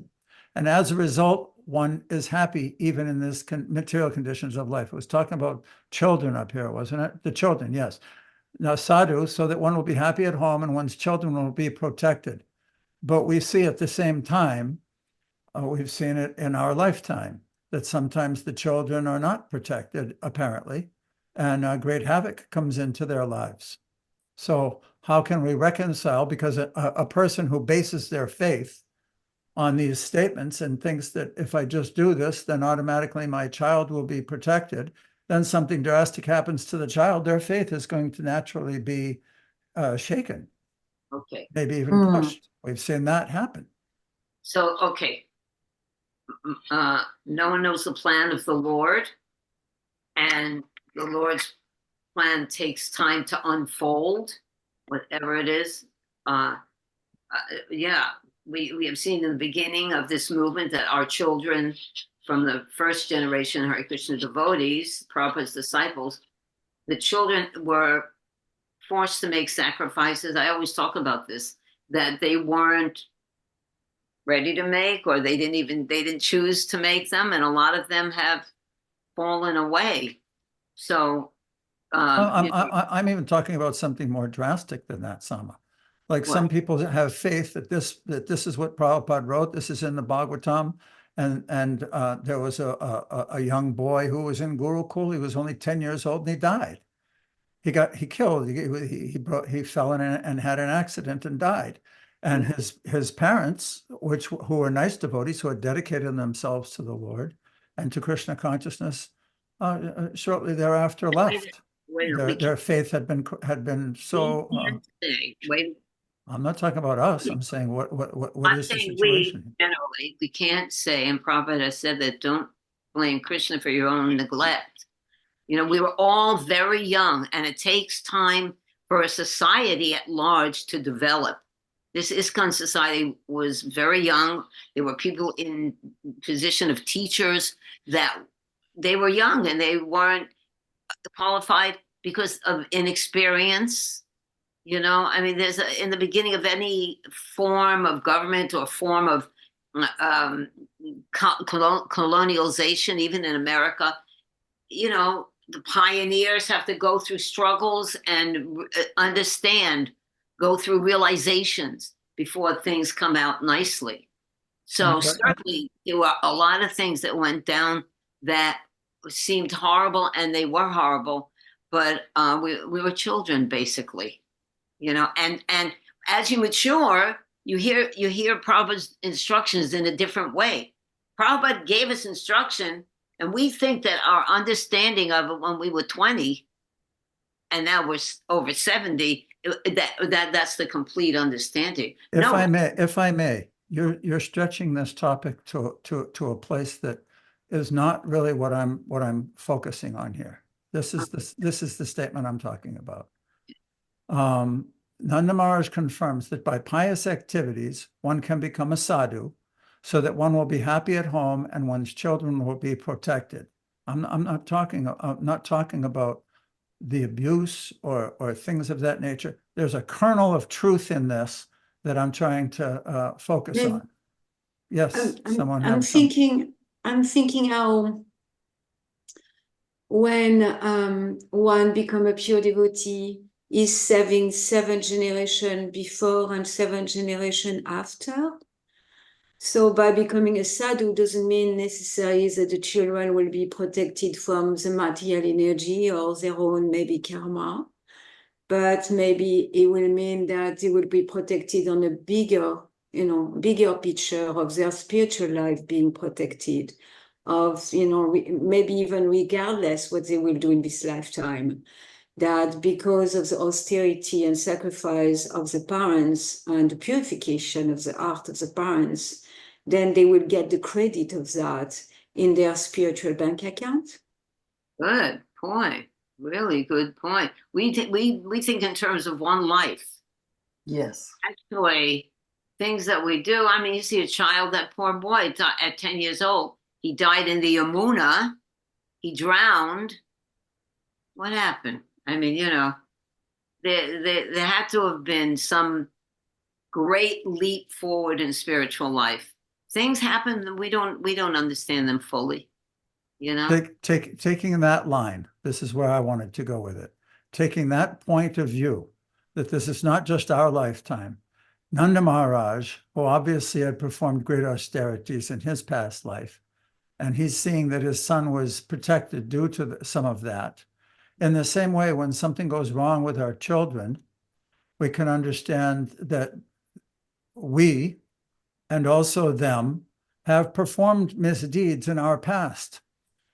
and as a result, one is happy even in this material conditions of life. It was talking about children up here, wasn't it? The children, yes. Now, sadhu, so that one will be happy at home and one's children will be protected. But we see at the same time, we've seen it in our lifetime, that sometimes the children are not protected, apparently, and great havoc comes into their lives. So how can we reconcile? Because a person who bases their faith on these statements and thinks that if I just do this, then automatically my child will be protected, then something drastic happens to the child, their faith is going to naturally be shaken, Okay. maybe even pushed. We've seen that happen. So, okay. No one knows the plan of the Lord, and the Lord's plan takes time to unfold, whatever it is. Yeah, we have seen in the beginning of this movement that our children from the first generation Hare Krishna devotees, Prabhupada's disciples, the children were forced to make sacrifices. I always talk about this, that they weren't ready to make, or they didn't choose to make them, and a lot of them have fallen away. So I'm even talking about something more drastic than that, Sama. Like some people have faith that this is what Prabhupada wrote. This is in the Bhagavatam, and there was a young boy who was in Gurukul. He was only 10 years old, and he died. He killed. He fell in and had an accident and died. And his parents, who were nice devotees, who had dedicated themselves to the Lord and to Krishna consciousness, shortly thereafter left. Their faith had been so. I'm not talking about us. I'm saying what is the situation? Generally, we can't say, and Prabhupada said that don't blame Krishna for your own neglect. You know, we were all very young, and it takes time for a society at large to develop. This ISKCON society was very young. There were people in position of teachers that they were young and they weren't qualified because of inexperience. You know, I mean, in the beginning of any form of government or form of colonialization, even in America, you know, the pioneers have to go through struggles and go through realizations before things come out nicely. So certainly there were a lot of things that went down that seemed horrible, and they were horrible, but we were children, basically, you know, and as you mature, you hear Prabhupada's instructions in a different way. Prabhupada gave us instruction, and we think that our understanding of it when we were 20, and now we're over 70, that's the complete understanding. If I may, you're stretching this topic to a place that is not really what I'm focusing on here. This is the statement I'm talking about. Nanda Maharaj confirms that by pious activities, one can become a sadhu, so that one will be happy at home and one's children will be protected. I'm not talking about the abuse or things of that nature. There's a kernel of truth in this that I'm trying to focus Maybe- on. Yes, someone I'm have some. thinking how when one become a pure devotee is serving 7 generations before and 7 generations after. So by becoming a sadhu doesn't mean necessarily that the children will be protected from the material energy or their own maybe karma, but maybe it will mean that they will be protected on a bigger picture of their spiritual life being protected, of, maybe even regardless what they will do in this lifetime, that because of the austerity and sacrifice of the parents and the purification of the heart of the parents, then they will get the credit of that in their spiritual bank account. Good point. Really good point. We think in terms of one life. Yes. Actually, things that we do. I mean, you see a child, that poor boy at 10 years old, he died in the Yamuna. He drowned. What happened? I mean, there had to have been some great leap forward in spiritual life. Things happen and we don't understand them fully. Taking that line, this is where I wanted to go with it. Taking that point of view, that this is not just our lifetime. Nanda Maharaj, who obviously had performed great austerities in his past life, and he's seeing that his son was protected due to some of that. In the same way, when something goes wrong with our children, we can understand that we, and also them, have performed misdeeds in our past.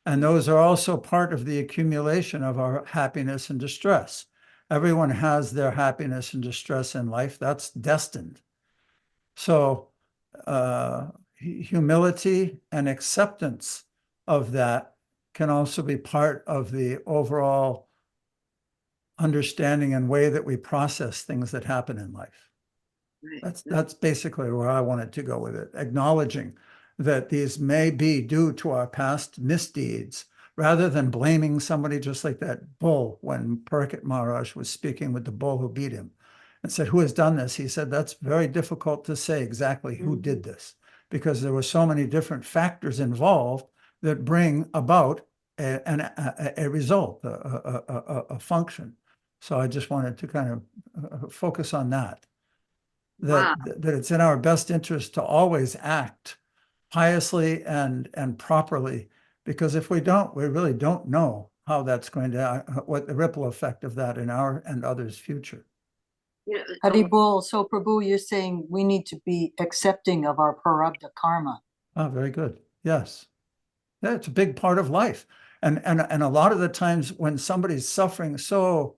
And those are also part of the accumulation of our happiness and distress. Everyone has their happiness and distress in life. That's destined. So humility and acceptance of that can also be part of the overall understanding and way that we process things that happen in life. That's basically where I wanted to go with it, acknowledging that these may be due to our past misdeeds, rather than blaming somebody, just like that bull when Parikshit Maharaj was speaking with the bull who beat him and said, "Who has done this?" He said, "That's very difficult to say exactly who did this, because there were so many different factors involved that bring about a result, a function." So I just wanted to kind of focus on that. That it's in our best interest to always act piously and properly, because if we don't, we really don't know how that's going to, what the ripple effect of that in our and others' future. Haribol, so Prabhu, you're saying we need to be accepting of our prarabdha karma. Oh, very good. Yes. Yeah, it's a big part of life. And a lot of the times when somebody's suffering so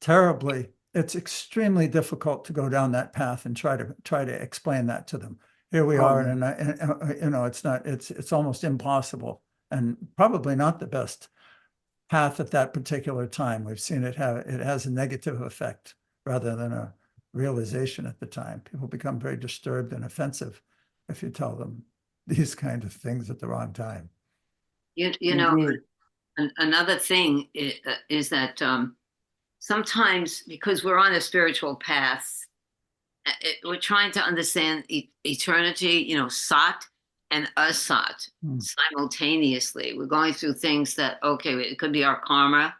terribly, it's extremely difficult to go down that path and try to explain that to them. Here we are, and it's almost impossible, and probably not the best path at that particular time. We've seen it has a negative effect rather than a realization at the time. People become very disturbed and offensive if you tell them these kind of things at the wrong time. Another thing is that sometimes, because we're on a spiritual path, we're trying to understand eternity, Sat and Asat simultaneously. We're going through things that, okay, it could be our karma,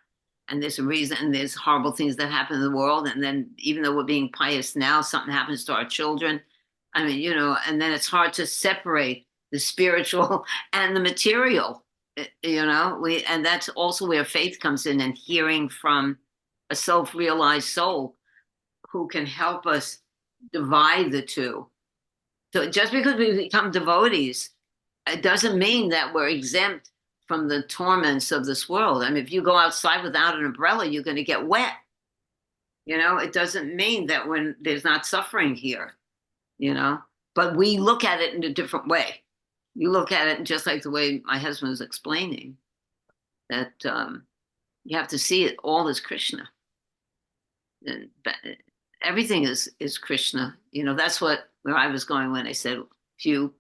and there's a reason, and there's horrible things that happen in the world. And then even though we're being pious now, something happens to our children. I mean, and then it's hard to separate the spiritual and the material, and that's also where faith comes in, and hearing from a self-realized soul who can help us divide the two. So just because we become devotees, it doesn't mean that we're exempt from the torments of this world. I mean, if you go outside without an umbrella, you're going to get wet. You know, it doesn't mean that when there's not suffering here, you know, but we look at it in a different way. You look at it just like the way my husband was explaining, that you have to see it all as Krishna. And everything is Krishna. You know, that's where I was going when I said a few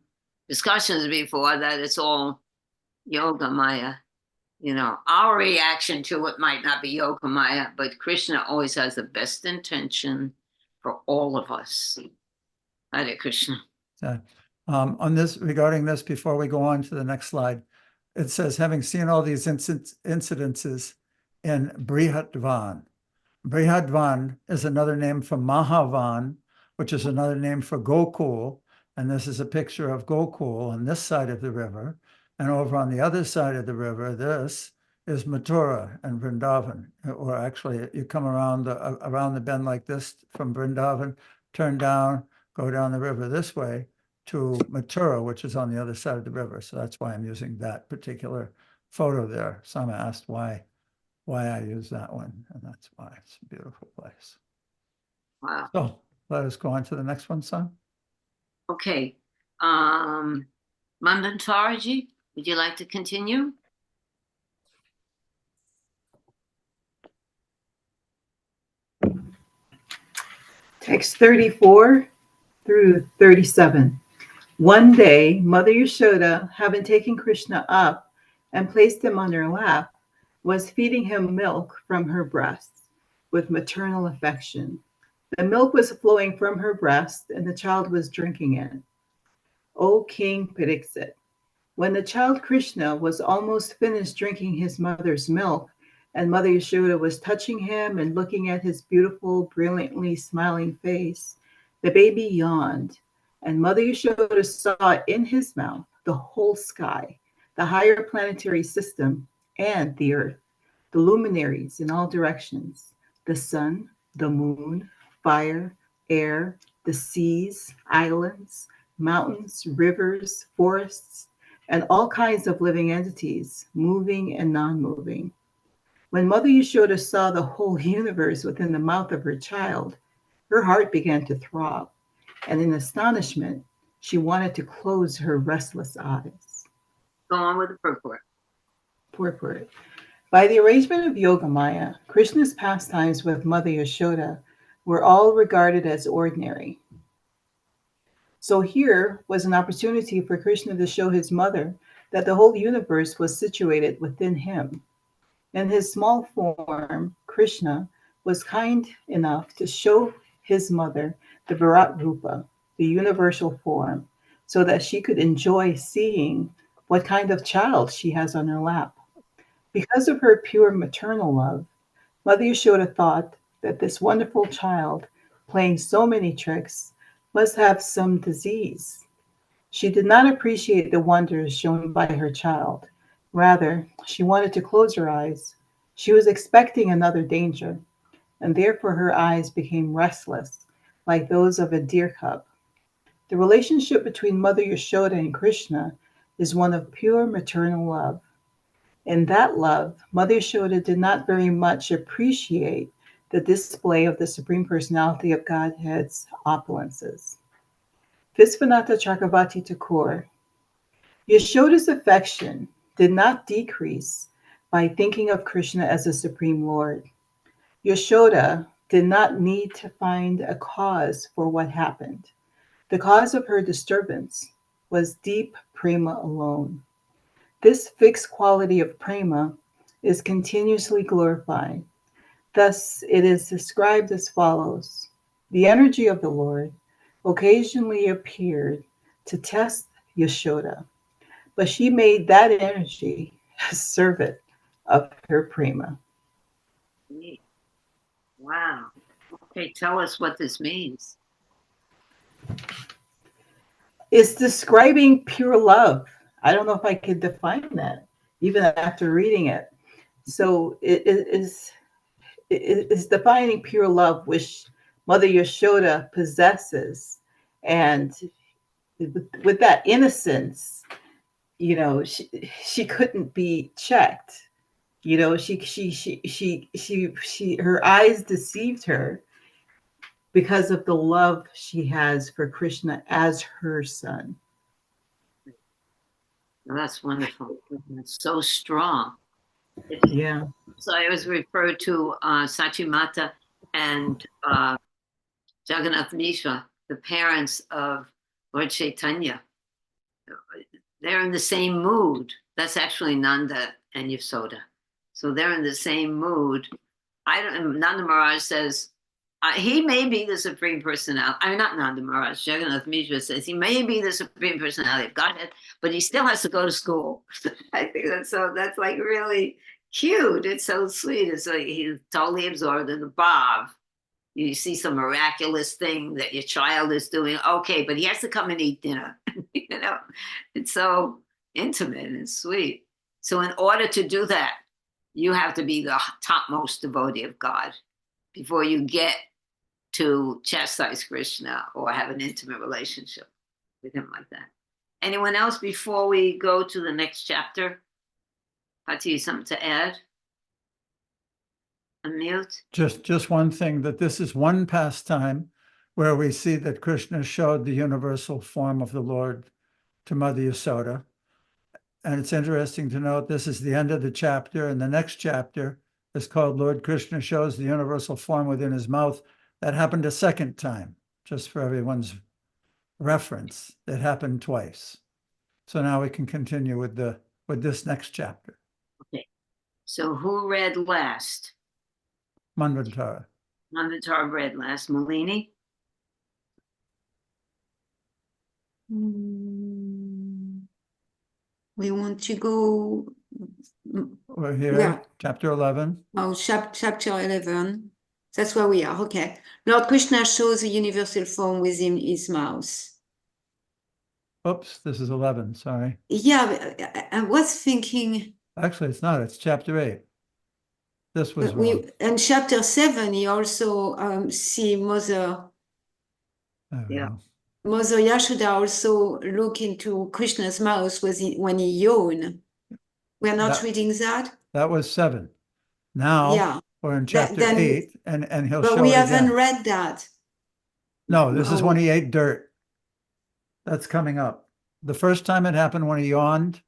discussions before that it's all Yoga Maya. You know, our reaction to it might not be Yoga Maya, but Krishna always has the best intention for all of us. Hare Krishna. On this, regarding this, before we go on to the next slide, it says, having seen all these incidences in Brihadvan. Brihadvan is another name for Mahavan, which is another name for Gokul. And this is a picture of Gokul on this side of the river. And over on the other side of the river, this is Mathura and Vrindavan. Or actually, you come around the bend like this from Vrindavan, turn down, go down the river this way to Mathura, which is on the other side of the river. So that's why I'm using that particular photo there. Sama asked why I use that one, and that's why. It's a beautiful place. Wow. So let us go on to the next one, son. Okay. Mandantaraji, would you like to continue? Text 34 through 37. One day, Mother Yashoda, having taken Krishna up and placed him on her lap, was feeding him milk from her breast with maternal affection. The milk was flowing from her breast, and the child was drinking it. O King Pariksit, when the child Krishna was almost finished drinking his mother's milk, and Mother Yashoda was touching him and looking at his beautiful, brilliantly smiling face, the baby yawned, and Mother Yashoda saw in his mouth the whole sky, the higher planetary system, and the earth, the luminaries in all directions, the sun, the moon, fire, air, the seas, islands, mountains, rivers, forests, and all kinds of living entities, moving and non-moving. When Mother Yashoda saw the whole universe within the mouth of her child, her heart began to throb, and in astonishment, she wanted to close her restless eyes. Go on with the purport. Purport. By the arrangement of Yoga Maya, Krishna's pastimes with Mother Yashoda were all regarded as ordinary. So here was an opportunity for Krishna to show his mother that the whole universe was situated within him. In his small form, Krishna was kind enough to show his mother the Virat Rupa, the universal form, so that she could enjoy seeing what kind of child she has on her lap. Because of her pure maternal love, Mother Yashoda thought that this wonderful child, playing so many tricks, must have some disease. She did not appreciate the wonders shown by her child. Rather, she wanted to close her eyes. She was expecting another danger, and therefore her eyes became restless, like those of a deer cub. The relationship between Mother Yashoda and Krishna is one of pure maternal love. In that love, Mother Yashoda did not very much appreciate the display of the Supreme Personality of Godhead's opulences. Visvanatha Chakravarti Thakur, Yashoda's affection did not decrease by thinking of Krishna as a Supreme Lord. Yashoda did not need to find a cause for what happened. The cause of her disturbance was deep prema alone. This fixed quality of prema is continuously glorified. Thus, it is described as follows. The energy of the Lord occasionally appeared to test Yashoda, but she made that energy a servant of her prema. Wow. Okay, tell us what this means. It's describing pure love. I don't know if I could define that, even after reading it. So it is defining pure love, which Mother Yashoda possesses. And with that innocence, you know, she couldn't be checked. You know, her eyes deceived her because of the love she has for Krishna as her son. Well, that's wonderful. It's so strong. Yeah. So I always refer to Sachimata and Jagannath Mishra, the parents of Lord Chaitanya. They're in the same mood. That's actually Nanda and Yasoda. So they're in the same mood. Nanda Maharaj says, he may be the Supreme Personality. I mean, not Nanda Maharaj. Jagannath Mishra says he may be the Supreme Personality of Godhead, but he still has to go to school. I think that's like really cute. It's so sweet. It's like he's totally absorbed in the bhav. You see some miraculous thing that your child is doing. Okay, but he has to come and eat dinner. You know, it's so intimate and sweet. So in order to do that, you have to be the topmost devotee of God before you get to chastise Krishna or have an intimate relationship with him like that. Anyone else before we go to the next chapter? Pati, something to add? Unmute. Just one thing, that this is one pastime where we see that Krishna showed the universal form of the Lord to Mother Yasoda. And it's interesting to note this is the end of the chapter, and the next chapter is called Lord Krishna Shows the Universal Form Within His Mouth. That happened a second time, just for everyone's reference. It happened twice. So now we can continue with this next chapter. Okay. So who read last? Manvantara. Manvantara read last. Malini? We want to go. We're here, Yeah. chapter 11. Oh, chapter 11. That's where we are. Okay. Lord Krishna shows the universal form within his mouth. Oops, this is 11, sorry. Yeah, I was thinking. Actually, it's not, it's chapter 8. This was But wrong. in chapter 7, he also see Mother There we Yeah. go. Mother Yashoda also look into Krishna's mouth when he yawned. We're not That- reading that? That was 7. Now Yeah. we're in chapter then- 8, and he'll But show we it haven't again. read that. No, this is Oh. when he ate dirt. That's coming up. The first time it happened when he yawned.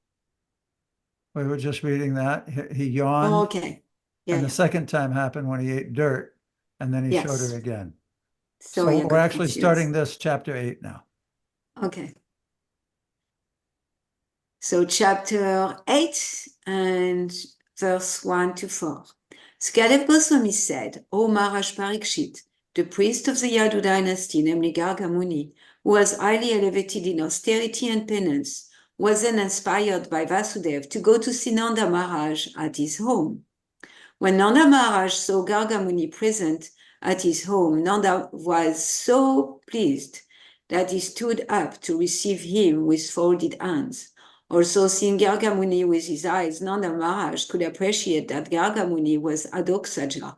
We were just reading that. He yawned. Oh, okay. Yeah, And the yeah. second time happened when he ate dirt, and then he showed Yes. her again. Sorry, I So we're got actually confused. starting this chapter 8 now. Okay. So chapter 8 and verse 1 to 4. Sukadev Goswami said, O Maharaj Parikshit, the priest of the Yadu dynasty, namely Garga Muni, who was highly elevated in austerity and penance, was then inspired by Vasudev to go to see Nanda Maharaj at his home. When Nanda Maharaj saw Garga Muni present at his home, Nanda was so pleased that he stood up to receive him with folded hands. Also, seeing Garga Muni with his eyes, Nanda Maharaj could appreciate that Garga Muni was Adoksaja.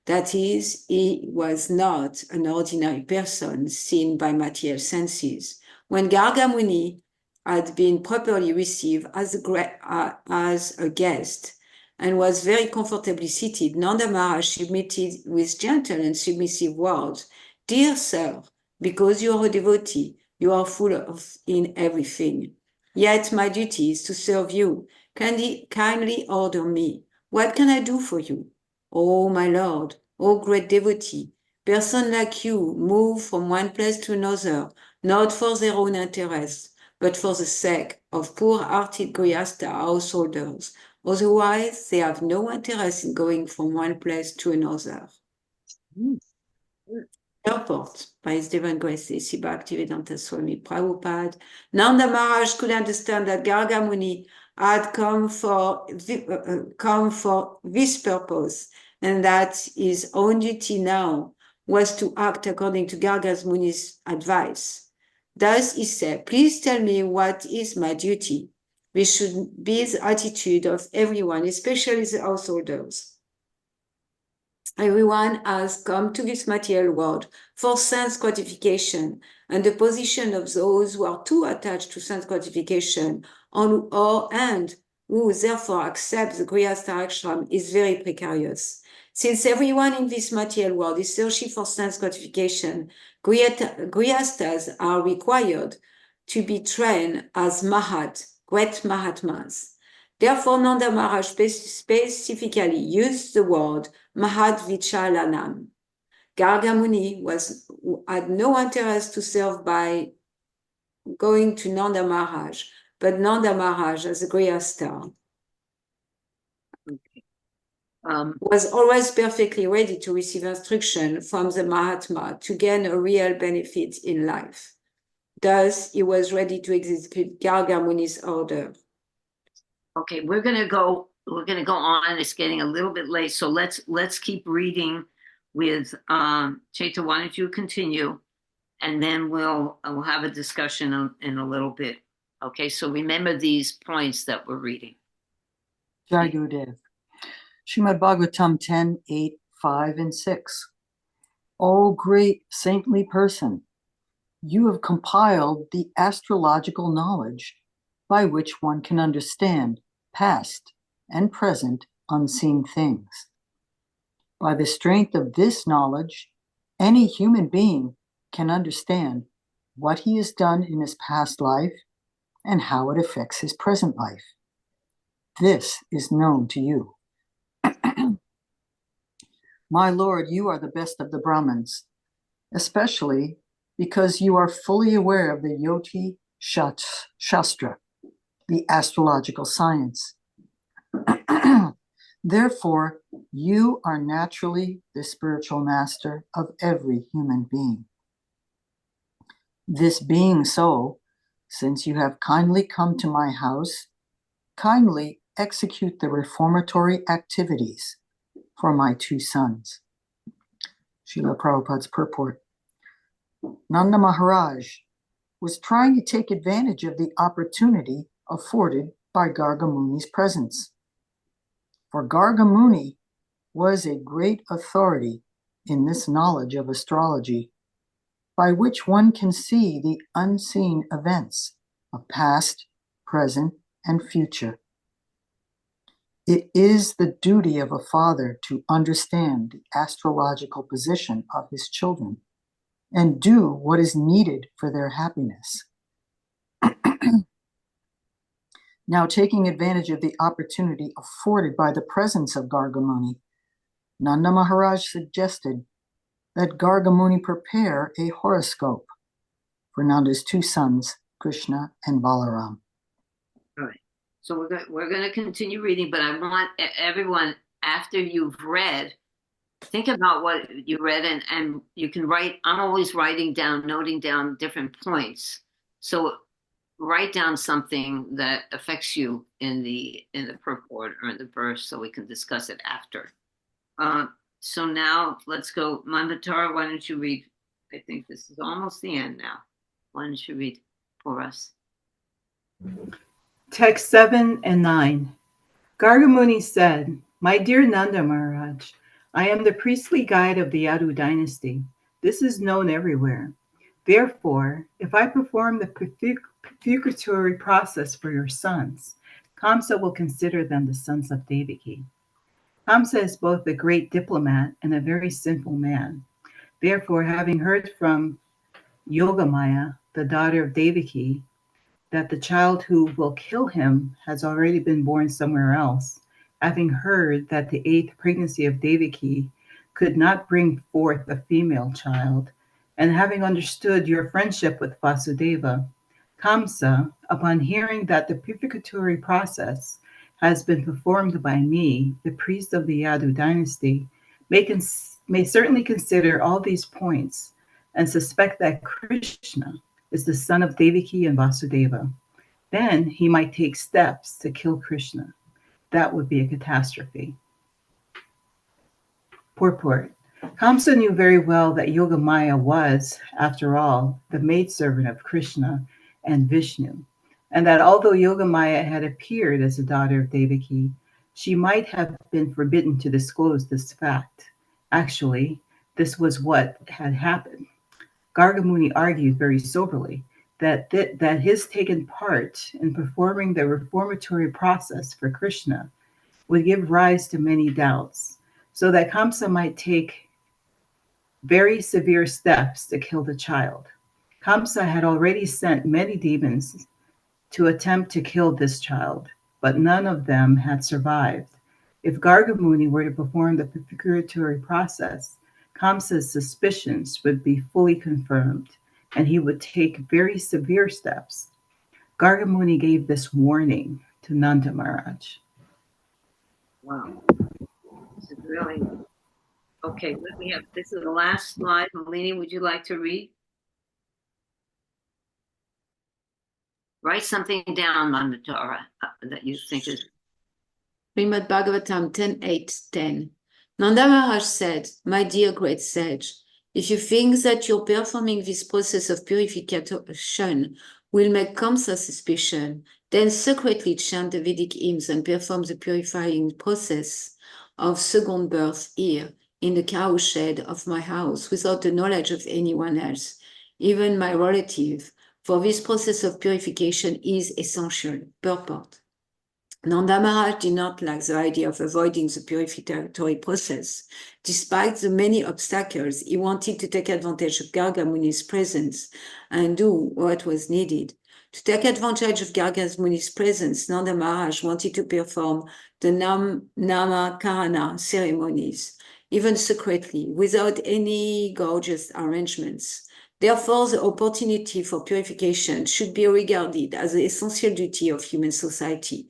That is, he was not an ordinary person seen by material senses. When Garga Muni had been properly received as a guest and was very comfortably seated, Nanda Maharaj submitted with gentle and submissive words, Dear sir, because you are a devotee, you are full of in everything. Yet my duty is to serve you. Kindly order me. What can I do for you? Oh, my Lord, oh great devotee, persons like you move from one place to another, not for their own interests, but for the sake of poor-hearted Grihastha householders. Otherwise, they have no interest in going from one place to another. Purport by His Divine Grace A.C. Bhaktivedanta Swami Prabhupada. Nanda Maharaj could understand that Garga Muni had come for this purpose, and that his own duty now was to act according to Garga Muni's advice. Thus he said, please tell me what is my duty. This should be the attitude of everyone, especially the householders. Everyone has come to this material world for sense gratification, and the position of those who are too attached to sense gratification and who therefore accept the Grihastha ashram is very precarious. Since everyone in this material world is searching for sense gratification, Grihasthas are required to be trained as Mahat, great Mahatmas. Therefore, Nanda Maharaj specifically used the word Mahadvichalanam. Garga Muni had no interest to serve by going to Nanda Maharaj, but Nanda Maharaj, as a Grihastha, was always perfectly ready to receive instruction from the Mahatma to gain a real benefit in life. Thus, he was ready to execute Garga Muni's order. Okay, we're gonna go on. It's getting a little bit late, so let's keep reading with Chaita. Why don't you continue, and then we'll have a discussion in a little bit. Okay, so remember these points that we're reading. Jai Gurudev. Srimad Bhagavatam 10, 8, 5, and 6. O great saintly person, you have compiled the astrological knowledge by which one can understand past and present unseen things. By the strength of this knowledge, any human being can understand what he has done in his past life and how it affects his present life. This is known to you. My Lord, you are the best of the Brahmins, especially because you are fully aware of the Yoti Shastra, the astrological science. Therefore, you are naturally the spiritual master of every human being. This being so, since you have kindly come to my house, kindly execute the reformatory activities for my two sons. Srila Prabhupada's purport. Nanda Maharaj was trying to take advantage of the opportunity afforded by Garga Muni's presence. For Garga Muni was a great authority in this knowledge of astrology, by which one can see the unseen events of past, present, and future. It is the duty of a father to understand the astrological position of his children and do what is needed for their happiness. Now, taking advantage of the opportunity afforded by the presence of Garga Muni, Nanda Maharaj suggested that Garga Muni prepare a horoscope for Nanda's two sons, Krishna and Balaram. All right. So we're going to continue reading, but I want everyone, after you've read, think about what you read, and you can write. I'm always noting down different points. So write down something that affects you in the purport or in the verse, so we can discuss it after. So now let's go. Manvatara, why don't you read? I think this is almost the end now. Why don't you read for us? Text 7 and 9. Garga Muni said, My dear Nanda Maharaj, I am the priestly guide of the Yadu dynasty. This is known everywhere. Therefore, if I perform the purgatory process for your sons, Kamsa will consider them the sons of Devaki. Kamsa is both a great diplomat and a very sinful man. Therefore, having heard from Yogamaya, the daughter of Devaki, that the child who will kill him has already been born somewhere else, having heard that the 8th pregnancy of Devaki could not bring forth a female child, and having understood your friendship with Vasudeva, Kamsa, upon hearing that the purificatory process has been performed by me, the priest of the Yadu dynasty, may certainly consider all these points and suspect that Krishna is the son of Devaki and Vasudeva. Then he might take steps to kill Krishna. That would be a catastrophe. Purport. Kamsa knew very well that Yogamaya was, after all, the maidservant of Krishna and Vishnu, and that although Yogamaya had appeared as the daughter of Devaki, she might have been forbidden to disclose this fact, Actually, this was what had happened. Gargamuni argued very soberly that his taking part in performing the reformatory process for Krishna would give rise to many doubts, so that Kamsa might take very severe steps to kill the child. Kamsa had already sent many demons to attempt to kill this child, but none of them had survived. If Gargamuni were to perform the purgatory process, Kamsa's suspicions would be fully confirmed, and he would take very severe steps. Gargamuni gave this warning to Nanda Maharaj. Wow. This is really okay. This is the last slide. Malini, would you like to read? Write something down, Manmatara, that you think is. Srimad Bhagavatam 10:8-10. Nanda Maharaj said, "My dear great sage, if you think that your performing this process of purification will make Kamsa suspicion, then secretly chant the Vedic hymns and perform the purifying process of second birth here in the cowshed of my house without the knowledge of anyone else, even my relative, for this process of purification is essential." Purport. Nanda Maharaj did not like the idea of avoiding the purificatory process. Despite the many obstacles, he wanted to take advantage of Gargamuni's presence and do what was needed. To take advantage of Gargamuni's presence, Nanda Maharaj wanted to perform the Namakarana ceremonies, even secretly, without any gorgeous arrangements. Therefore, the opportunity for purification should be regarded as the essential duty of human society.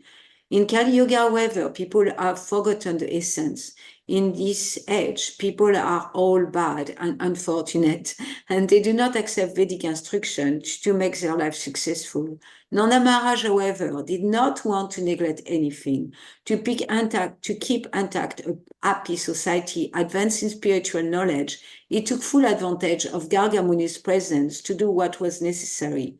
In Kali Yuga, however, people have forgotten the essence. In this age, people are all bad and unfortunate, and they do not accept Vedic instruction to make their life successful. Nanda Maharaj, however, did not want to neglect anything. To keep intact a happy society, advancing spiritual knowledge, he took full advantage of Gargamuni's presence to do what was necessary.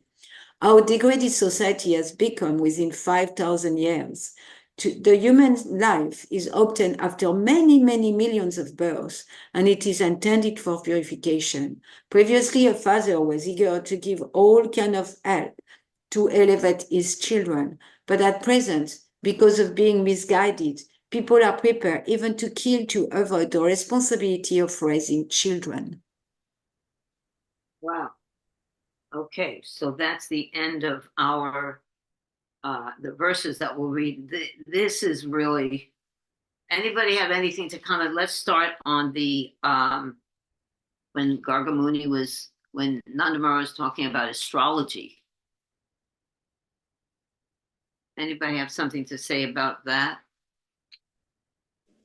Our degraded society has become within 5,000 years. The human life is obtained after many, many millions of births, and it is intended for purification. Previously, a father was eager to give all kind of help to elevate his children, but at present, because of being misguided, people are prepared even to kill to avoid the responsibility of raising children. Wow. Okay, so that's the end of our the verses that we'll read. This is really. Anybody have anything to comment? Let's start on the when Nanda Maharaj was talking about astrology. Anybody have something to say about that?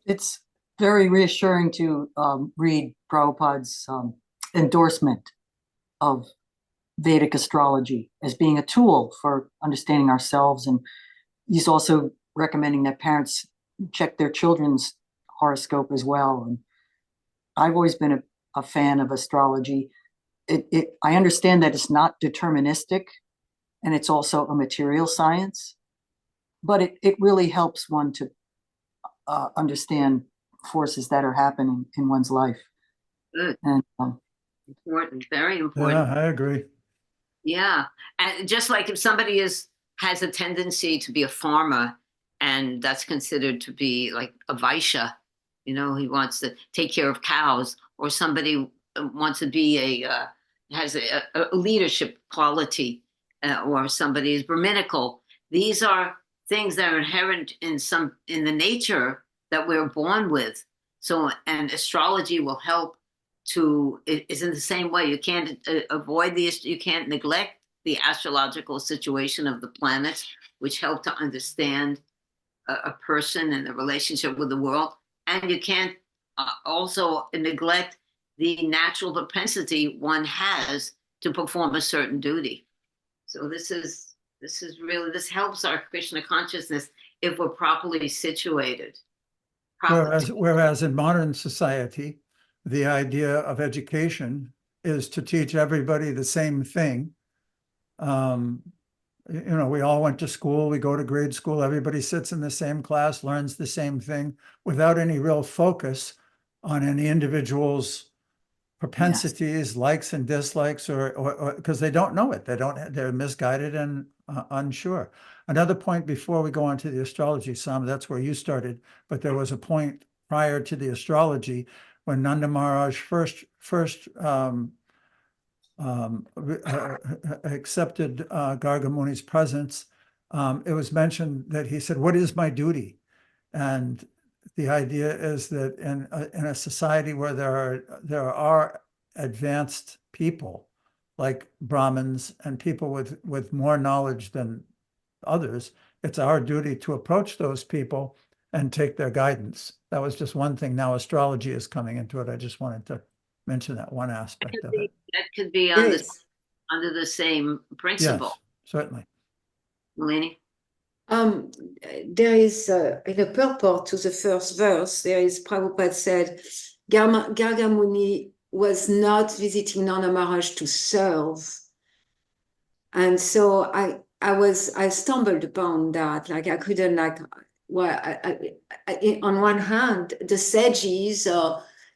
It's very reassuring to read Prabhupada's endorsement of Vedic astrology as being a tool for understanding ourselves. And he's also recommending that parents check their children's horoscope as well. And I've always been a fan of astrology. I understand that it's not deterministic, and it's also a material science, but it really helps one to understand forces that are happening in one's life. Good. And Important, very important. Yeah, I agree. Yeah, and just like if somebody has a tendency to be a farmer, and that's considered to be like a Vaishya, he wants to take care of cows, or somebody wants to be has a leadership quality, or somebody is Brahminical. These are things that are inherent in the nature that we're born with. So, and astrology will help is in the same way. You can't you can't neglect the astrological situation of the planets, which help to understand a person and the relationship with the world. And you can't also neglect the natural propensity one has to perform a certain duty. So this helps our Krishna consciousness if we're properly situated. Whereas in modern society, the idea of education is to teach everybody the same thing. We all went to school, we go to grade school, everybody sits in the same class, learns the same thing without any real focus on any individual's propensities, likes and dislikes, or because they don't know it. They're misguided and unsure. Another point before we go on to the astrology, Sam, that's where you started, but there was a point prior to the astrology when Nanda Maharaj first accepted Garga Muni's presence. It was mentioned that he said, "What is my duty?" And the idea is that in a society where there are advanced people like Brahmins and people with more knowledge than others, it's our duty to approach those people and take their guidance. That was just one thing. Now astrology is coming into it. I just wanted to mention that one aspect of it. That could be on Yes. under the same principle. Yes, certainly. Melanie? There is, in the purport to the first verse, there is Prabhupada said, Garga Muni was not visiting Nanda Maharaj to serve. And so I stumbled upon that. Like I couldn't on one hand, the sages,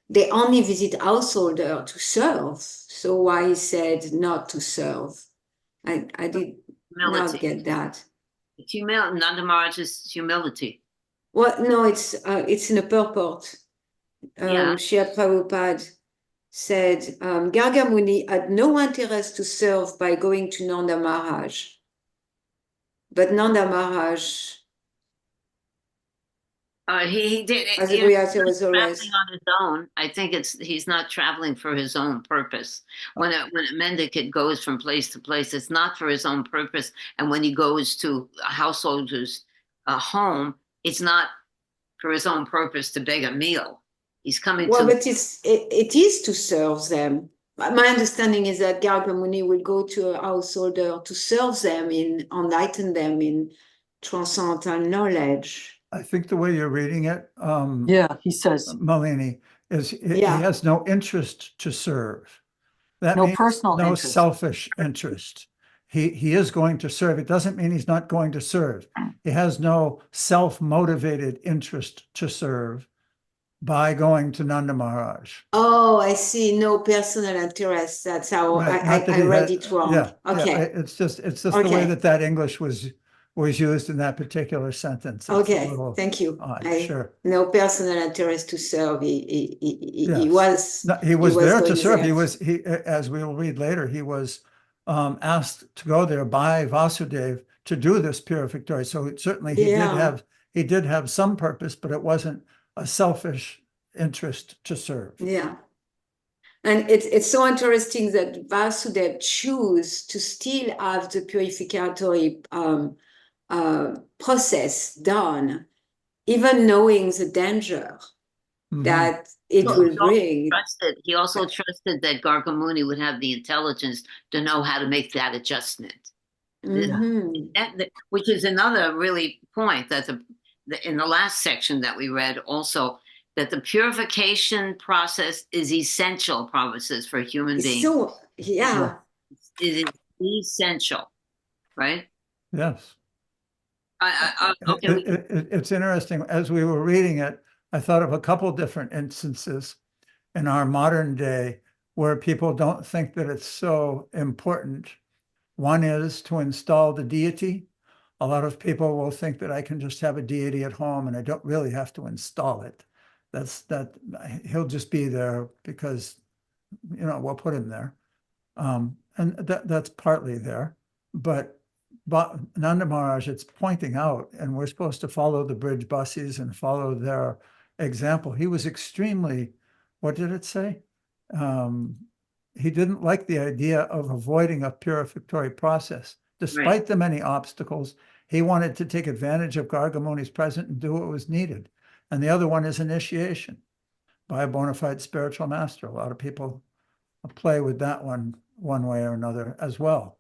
they only visit householder to serve. So why he said not to serve? I did not get that. Humility, Nanda Maharaj's humility. Well, no, it's in a purport. Yeah. Srila Prabhupada said Garga Muni had no interest to serve by going to Nanda Maharaj. But Nanda Maharaj, He did. as He a reactor, was traveling always. on his own. I think he's not traveling for his own purpose. When a mendicant goes from place to place, it's not for his own purpose. And when he goes to a householder's home, it's not for his own purpose to beg a meal. He's coming Well, to. but it is to serve them. My understanding is that Garga Muni would go to a householder to serve them, enlighten them in transcendental knowledge. I think the way you're reading it, Yeah, he says Malini, is he Yeah. has no interest to serve. That no means personal no interest. selfish interest. He is going to serve. It doesn't mean he's not going to serve. He has no self-motivated interest to serve by going to Nanda Maharaj. Oh, I see. No personal interest. That's how Right, not that I he read had- it wrong. Yeah, Okay. yeah, it's just the way Okay. that English was used in that particular sentence. It's a Okay, little thank you. odd, I sure. no personal interest to serve. He Yes. was. No, he was there to going serve. there. He, as we will read later, he was asked to go there by Vasudev to do this purificatory. So certainly Yeah. he did have some purpose, but it wasn't a selfish interest to serve. Yeah. And it's so interesting that Vasudev chose to still have the purificatory process done, even knowing the danger Mhm. that it Well, will he also bring. He also trusted that Garga Muni would have the intelligence to know how to make that adjustment. Mhm. Which is another really point that in the last section that we read also, that the purification process is essential process for human beings. So yeah. It is essential, right? Yes. Okay. It's interesting. As we were reading it, I thought of a couple different instances in our modern day where people don't think that it's so important. One is to install the deity. A lot of people will think that I can just have a deity at home and I don't really have to install it. He'll just be there because, we'll put him there. And that's partly there. But Nanda Maharaj, it's pointing out, and we're supposed to follow the bridge buses and follow their example. He was extremely, what did it say? He didn't like the idea of avoiding a purificatory process. Despite the many obstacles, he wanted to take advantage of Garga Muni's presence and do what was needed. And the other one is initiation by a bona fide spiritual master. A lot of people play with that one way or another as well.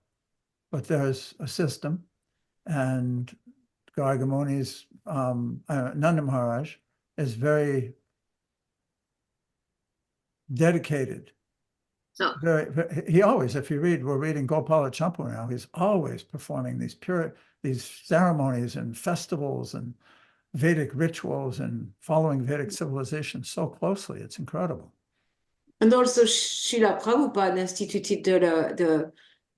But there's a system, and Garga Muni's Nanda Maharaj is very dedicated. So He always, if you read, we're reading Gopala Champu now, he's always performing these ceremonies and festivals and Vedic rituals and following Vedic civilization so closely. It's incredible. And also Srila Prabhupada instituted the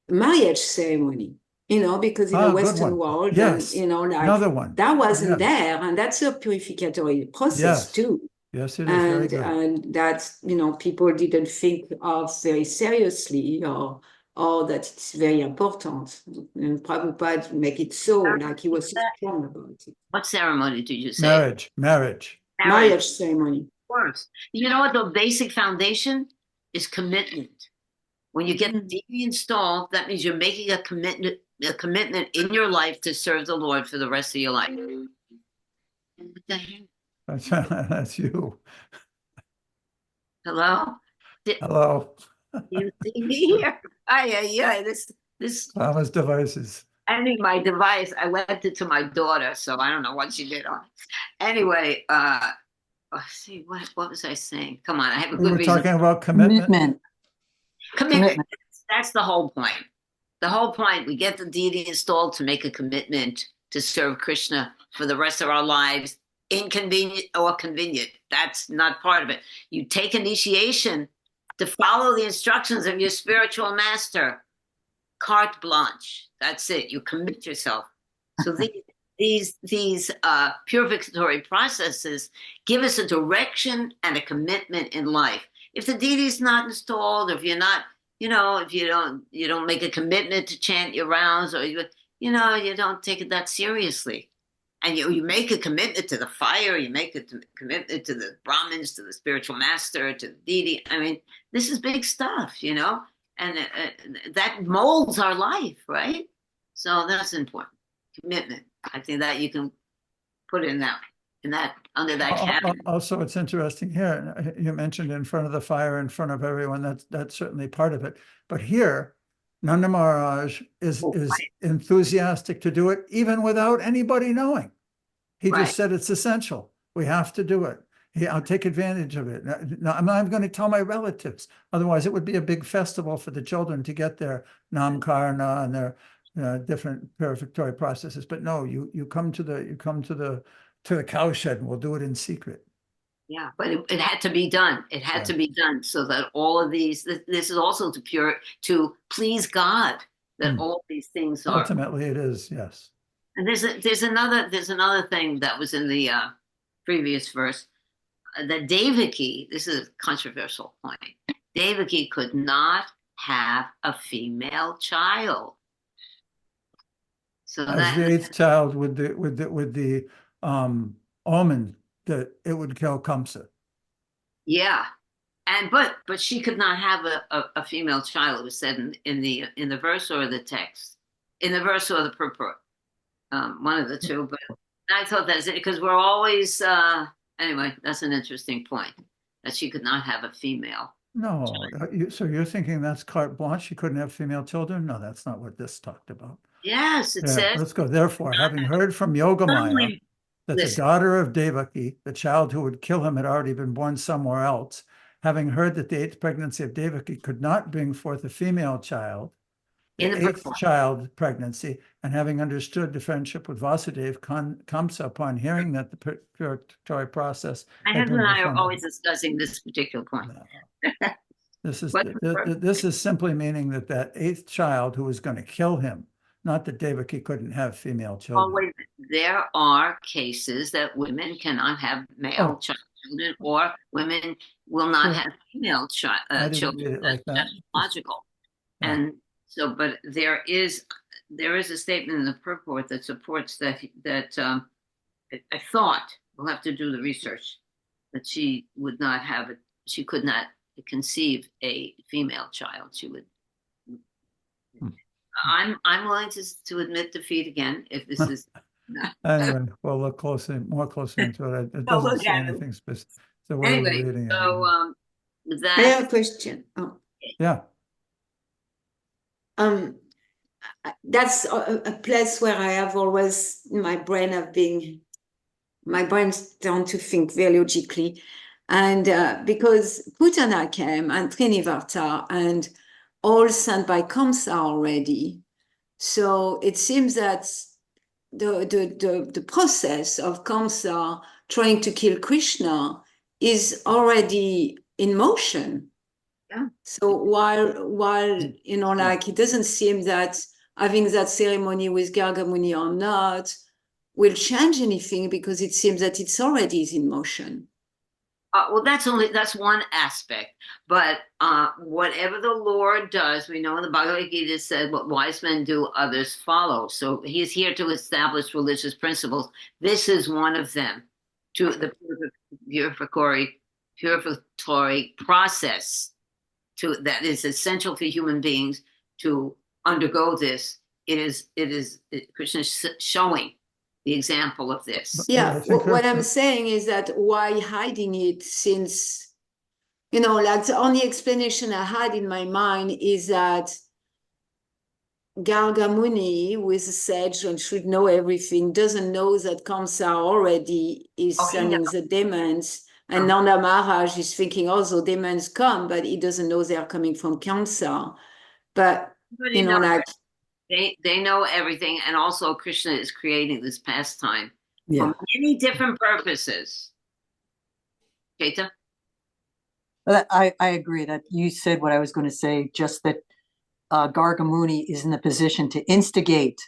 marriage ceremony, because in the Good Western one. world, Yes. and, like Another one. that wasn't Yes. there, and that's a purificatory process Yes. too. Yes, it is very good. And that's, people didn't think of very seriously or that it's very important. And Prabhupada make it so, like he was so strong about it. What ceremony did you say? Marriage. Marriage ceremony. Of course. You know what? The basic foundation is commitment. When you get the deity installed, that means you're making a commitment in your life to serve the Lord for the rest of your life. What the heck? That's you. Hello? Hello. You see me here? Yeah. This. Thomas devices. Anyway, my device, I lent it to my daughter, so I don't know what she did on it. Anyway, see, what was I saying? Come on, I have a We good were reason. talking about commitment. Commitment. That's the whole point. The whole point, we get the deity installed to make a commitment to serve Krishna for the rest of our lives, inconvenient or convenient. That's not part of it. You take initiation to follow the instructions of your spiritual master. Carte blanche. That's it. You commit yourself. So these purificatory processes give us a direction and a commitment in life. If the deity is not installed, if you're not, if you don't make a commitment to chant your rounds, or you don't take it that seriously, and you make a commitment to the fire, you make a commitment to the Brahmins, to the spiritual master, to the deity. I mean, this is big stuff, and that molds our life, right? So that's important. Commitment. I think that you can put in that under that category. Also, it's interesting here. You mentioned in front of the fire, in front of everyone. That's certainly part of it. But here, Nanda Maharaj is enthusiastic to do it, even without anybody knowing. He just said it's essential. We have to do it. I'll take advantage of it. No, I'm not going to tell my relatives. Otherwise, it would be a big festival for the children to get their namkarna and their different purificatory processes. But no, you come to the cowshed, and we'll do it in secret. Yeah, but it had to be done. It had to be done so that all of these. This is also to please God. That all these things are. Ultimately, it is, yes. And there's another thing that was in the previous verse. That Devaki, this is a controversial point. Devaki could not have a female child. So as the eighth child with the omen that it would kill Kamsa. Yeah, and but she could not have a female child. It was said in the verse or the text, in the verse or the purport, one of the two. But I thought that's it because we're always. Anyway, that's an interesting point, that she could not have a female. No, so you're thinking that's carte blanche? She couldn't have female children? No, that's not what this talked about. Yes, it says. Let's go. Therefore, having heard from Yogamaya that the daughter of Devaki, the child who would kill him, had already been born somewhere else, having heard that the eighth pregnancy of Devaki could not bring forth a female child, the eighth child pregnancy, and having understood the friendship with Vasudeva, Kamsa, upon hearing that the purgatory process. My husband and I are always discussing this particular point. This is simply meaning that eighth child who was going to kill him, not that Devaki couldn't have female children. Always, there are cases that women cannot have male children, or women will not have female children. That's logical. Yeah. And so, but there is a statement in the purport that supports that I thought, we'll have to do the research, that she would not have it. She could not conceive a female child. She would. I'm willing to admit defeat again if this is. Anyway, we'll look more closely into it. It doesn't say anything specific. So anyway, that. I have a question. Oh. Yeah. That's a place where I have always my brain's tend to think very logically, and because Putana came and Trinivarta and all sent by Kamsa already, so it seems that the process of Kamsa trying to kill Krishna is already in motion. Yeah. So while you know, like, it doesn't seem that having that ceremony with Gargamuni or not will change anything, because it seems that it's already is in motion. Well, that's one aspect. But whatever the Lord does, we know in the Bhagavad Gita said, "What wise men do, others follow." So He's here to establish religious principles. This is one of them, to the purificatory process that is essential for human beings to undergo this. Krishna is showing the example of this. Yeah, I think what that- I'm saying is that why hiding it, since, you know, like, the only explanation I had in my mind is that Gargamuni, who is a sage and should know everything, doesn't know that Kamsa already is Oh, he sending knows. the demons, and Nanda Maharaj is thinking also demons come, but he doesn't know they are coming from Kamsa. But, Everybody you know, knows. like, They know everything, and also Krishna is creating this pastime Yeah. for many different purposes. Keita? But I agree that you said what I was going to say, just that Gargamuni is in the position to instigate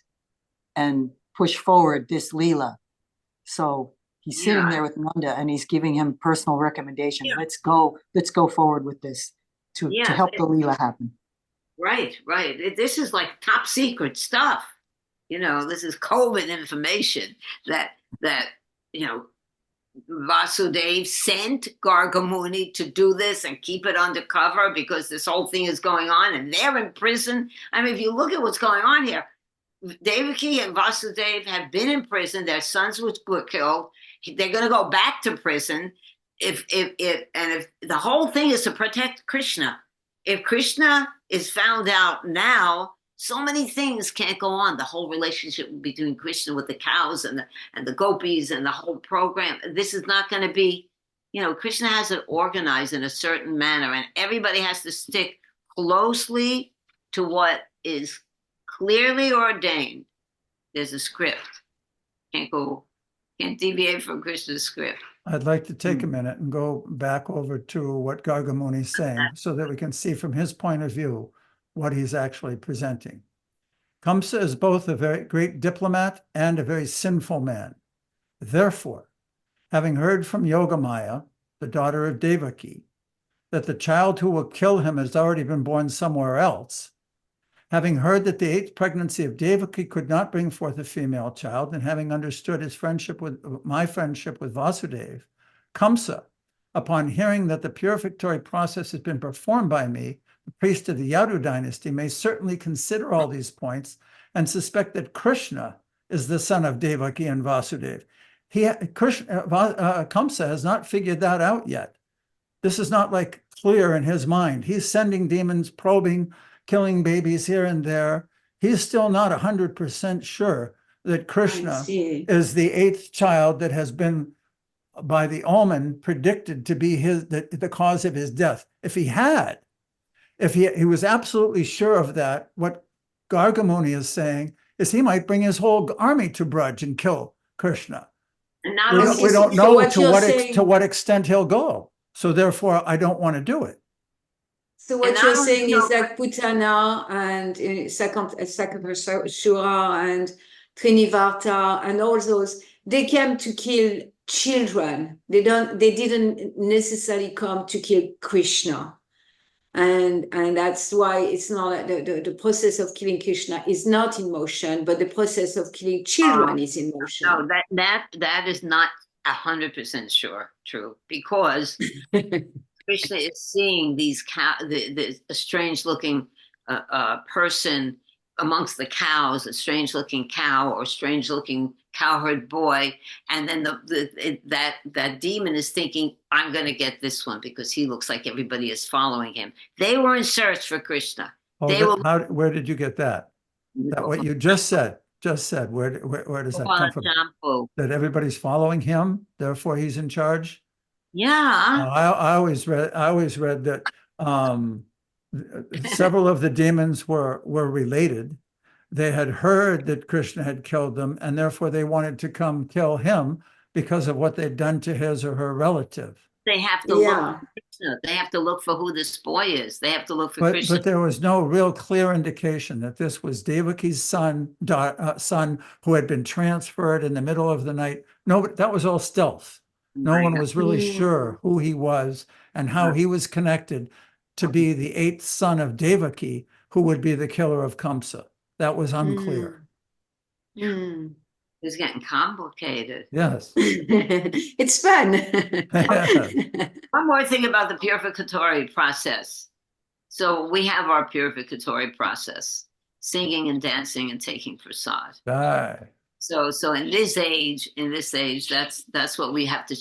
and push forward this Leela. So he's sitting Yeah. there with Nanda and he's giving him personal recommendations. Yeah. Let's go forward with this to Yeah, help the Leela happen. Right. This is like top secret stuff. You know, this is COVID information that you know, Vasudev sent Gargamuni to do this and keep it undercover because this whole thing is going on and they're in prison. I mean, if you look at what's going on here, Devaki and Vasudev have been in prison. Their sons were killed. They're going to go back to prison. If the whole thing is to protect Krishna. If Krishna is found out now, so many things can't go on. The whole relationship between Krishna with the cows and the gopis and the whole program. This is not going to be, you know, Krishna has it organized in a certain manner, and everybody has to stick closely to what is clearly ordained. There's a script. Can't deviate from Krishna's script. I'd like to take a minute and go back over to what Gargamuni is saying so that we can see from his point of view what he's actually presenting. Kamsa is both a very great diplomat and a very sinful man. Therefore, having heard from Yogamaya, the daughter of Devaki, that the child who will kill him has already been born somewhere else, having heard that the 8th pregnancy of Devaki could not bring forth a female child, and having understood his friendship with my friendship with Vasudeva, Kamsa, upon hearing that the purificatory process has been performed by me, the priest of the Yadu dynasty, may certainly consider all these points and suspect that Krishna is the son of Devaki and Vasudeva. Kamsa has not figured that out yet. This is not like clear in his mind. He's sending demons, probing, killing babies here and there. He's still not 100% sure that Krishna is the 8th child that has been, by the omen, predicted to be the cause of his death. If he was absolutely sure of that, what Gargamuni is saying is he might bring his whole army to Braj and kill Krishna. And not We only don't so know what to you're what saying- to what extent he'll go. So therefore, I don't want to do it. So what And you're now, saying you is know, that Putana and Sakapashura and Trinivarta and all those, they came to kill children. They didn't necessarily come to kill Krishna. And that's why it's not the process of killing Krishna is not in motion, but the process of killing children is in motion. no, that is not 100% true, because Krishna is seeing these a strange looking person amongst the cows, a strange looking cow or strange looking cowherd boy, and then that demon is thinking, I'm going to get this one because he looks like everybody is following him. They were in search for Krishna. Oh, They will- where did you get that? That what you just said? Where does that come from? Shampoo. That everybody's following him, therefore he's in charge? Yeah. I always read that several of the demons were related, they had heard that Krishna had killed them, and therefore they wanted to come kill him because of what they'd done to his or her relative. They have to look Yeah. for Krishna. They have to look for who this boy is. They have to look for But Krishna. there was no real clear indication that this was Devaki's son who had been transferred in the middle of the night. No, but that was all stealth. No My one God. was really sure who he was and how he was connected to be the eighth son of Devaki, who would be the killer of Kamsa. That was unclear. Mm. It's getting complicated. Yes. It's fun. One more thing about the purificatory process. So we have our purificatory process, singing and dancing and taking prasad. Aye. So in this age, that's what we have to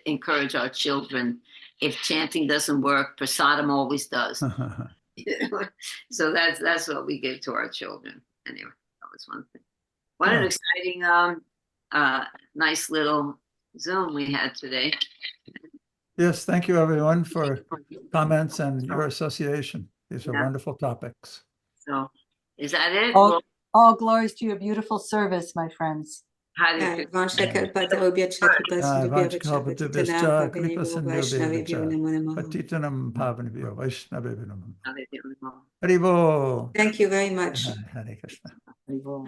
encourage our children. If chanting doesn't work, prasadam always does. So that's what we give to our children. Anyway, that was one thing. What an Yeah. exciting, nice little Zoom we had today. Yes, thank you everyone for comments and your association. These are Yeah. wonderful topics. So is that it? All glories to your beautiful service, my friends. Hare Krishna. Vanchakalpatarubyachcha kripasindhubhyo patitanam pavanabhyo vaishnavibhinam. Hare Krishna. Haribol. Thank you very much. Hare Krishna. Haribo.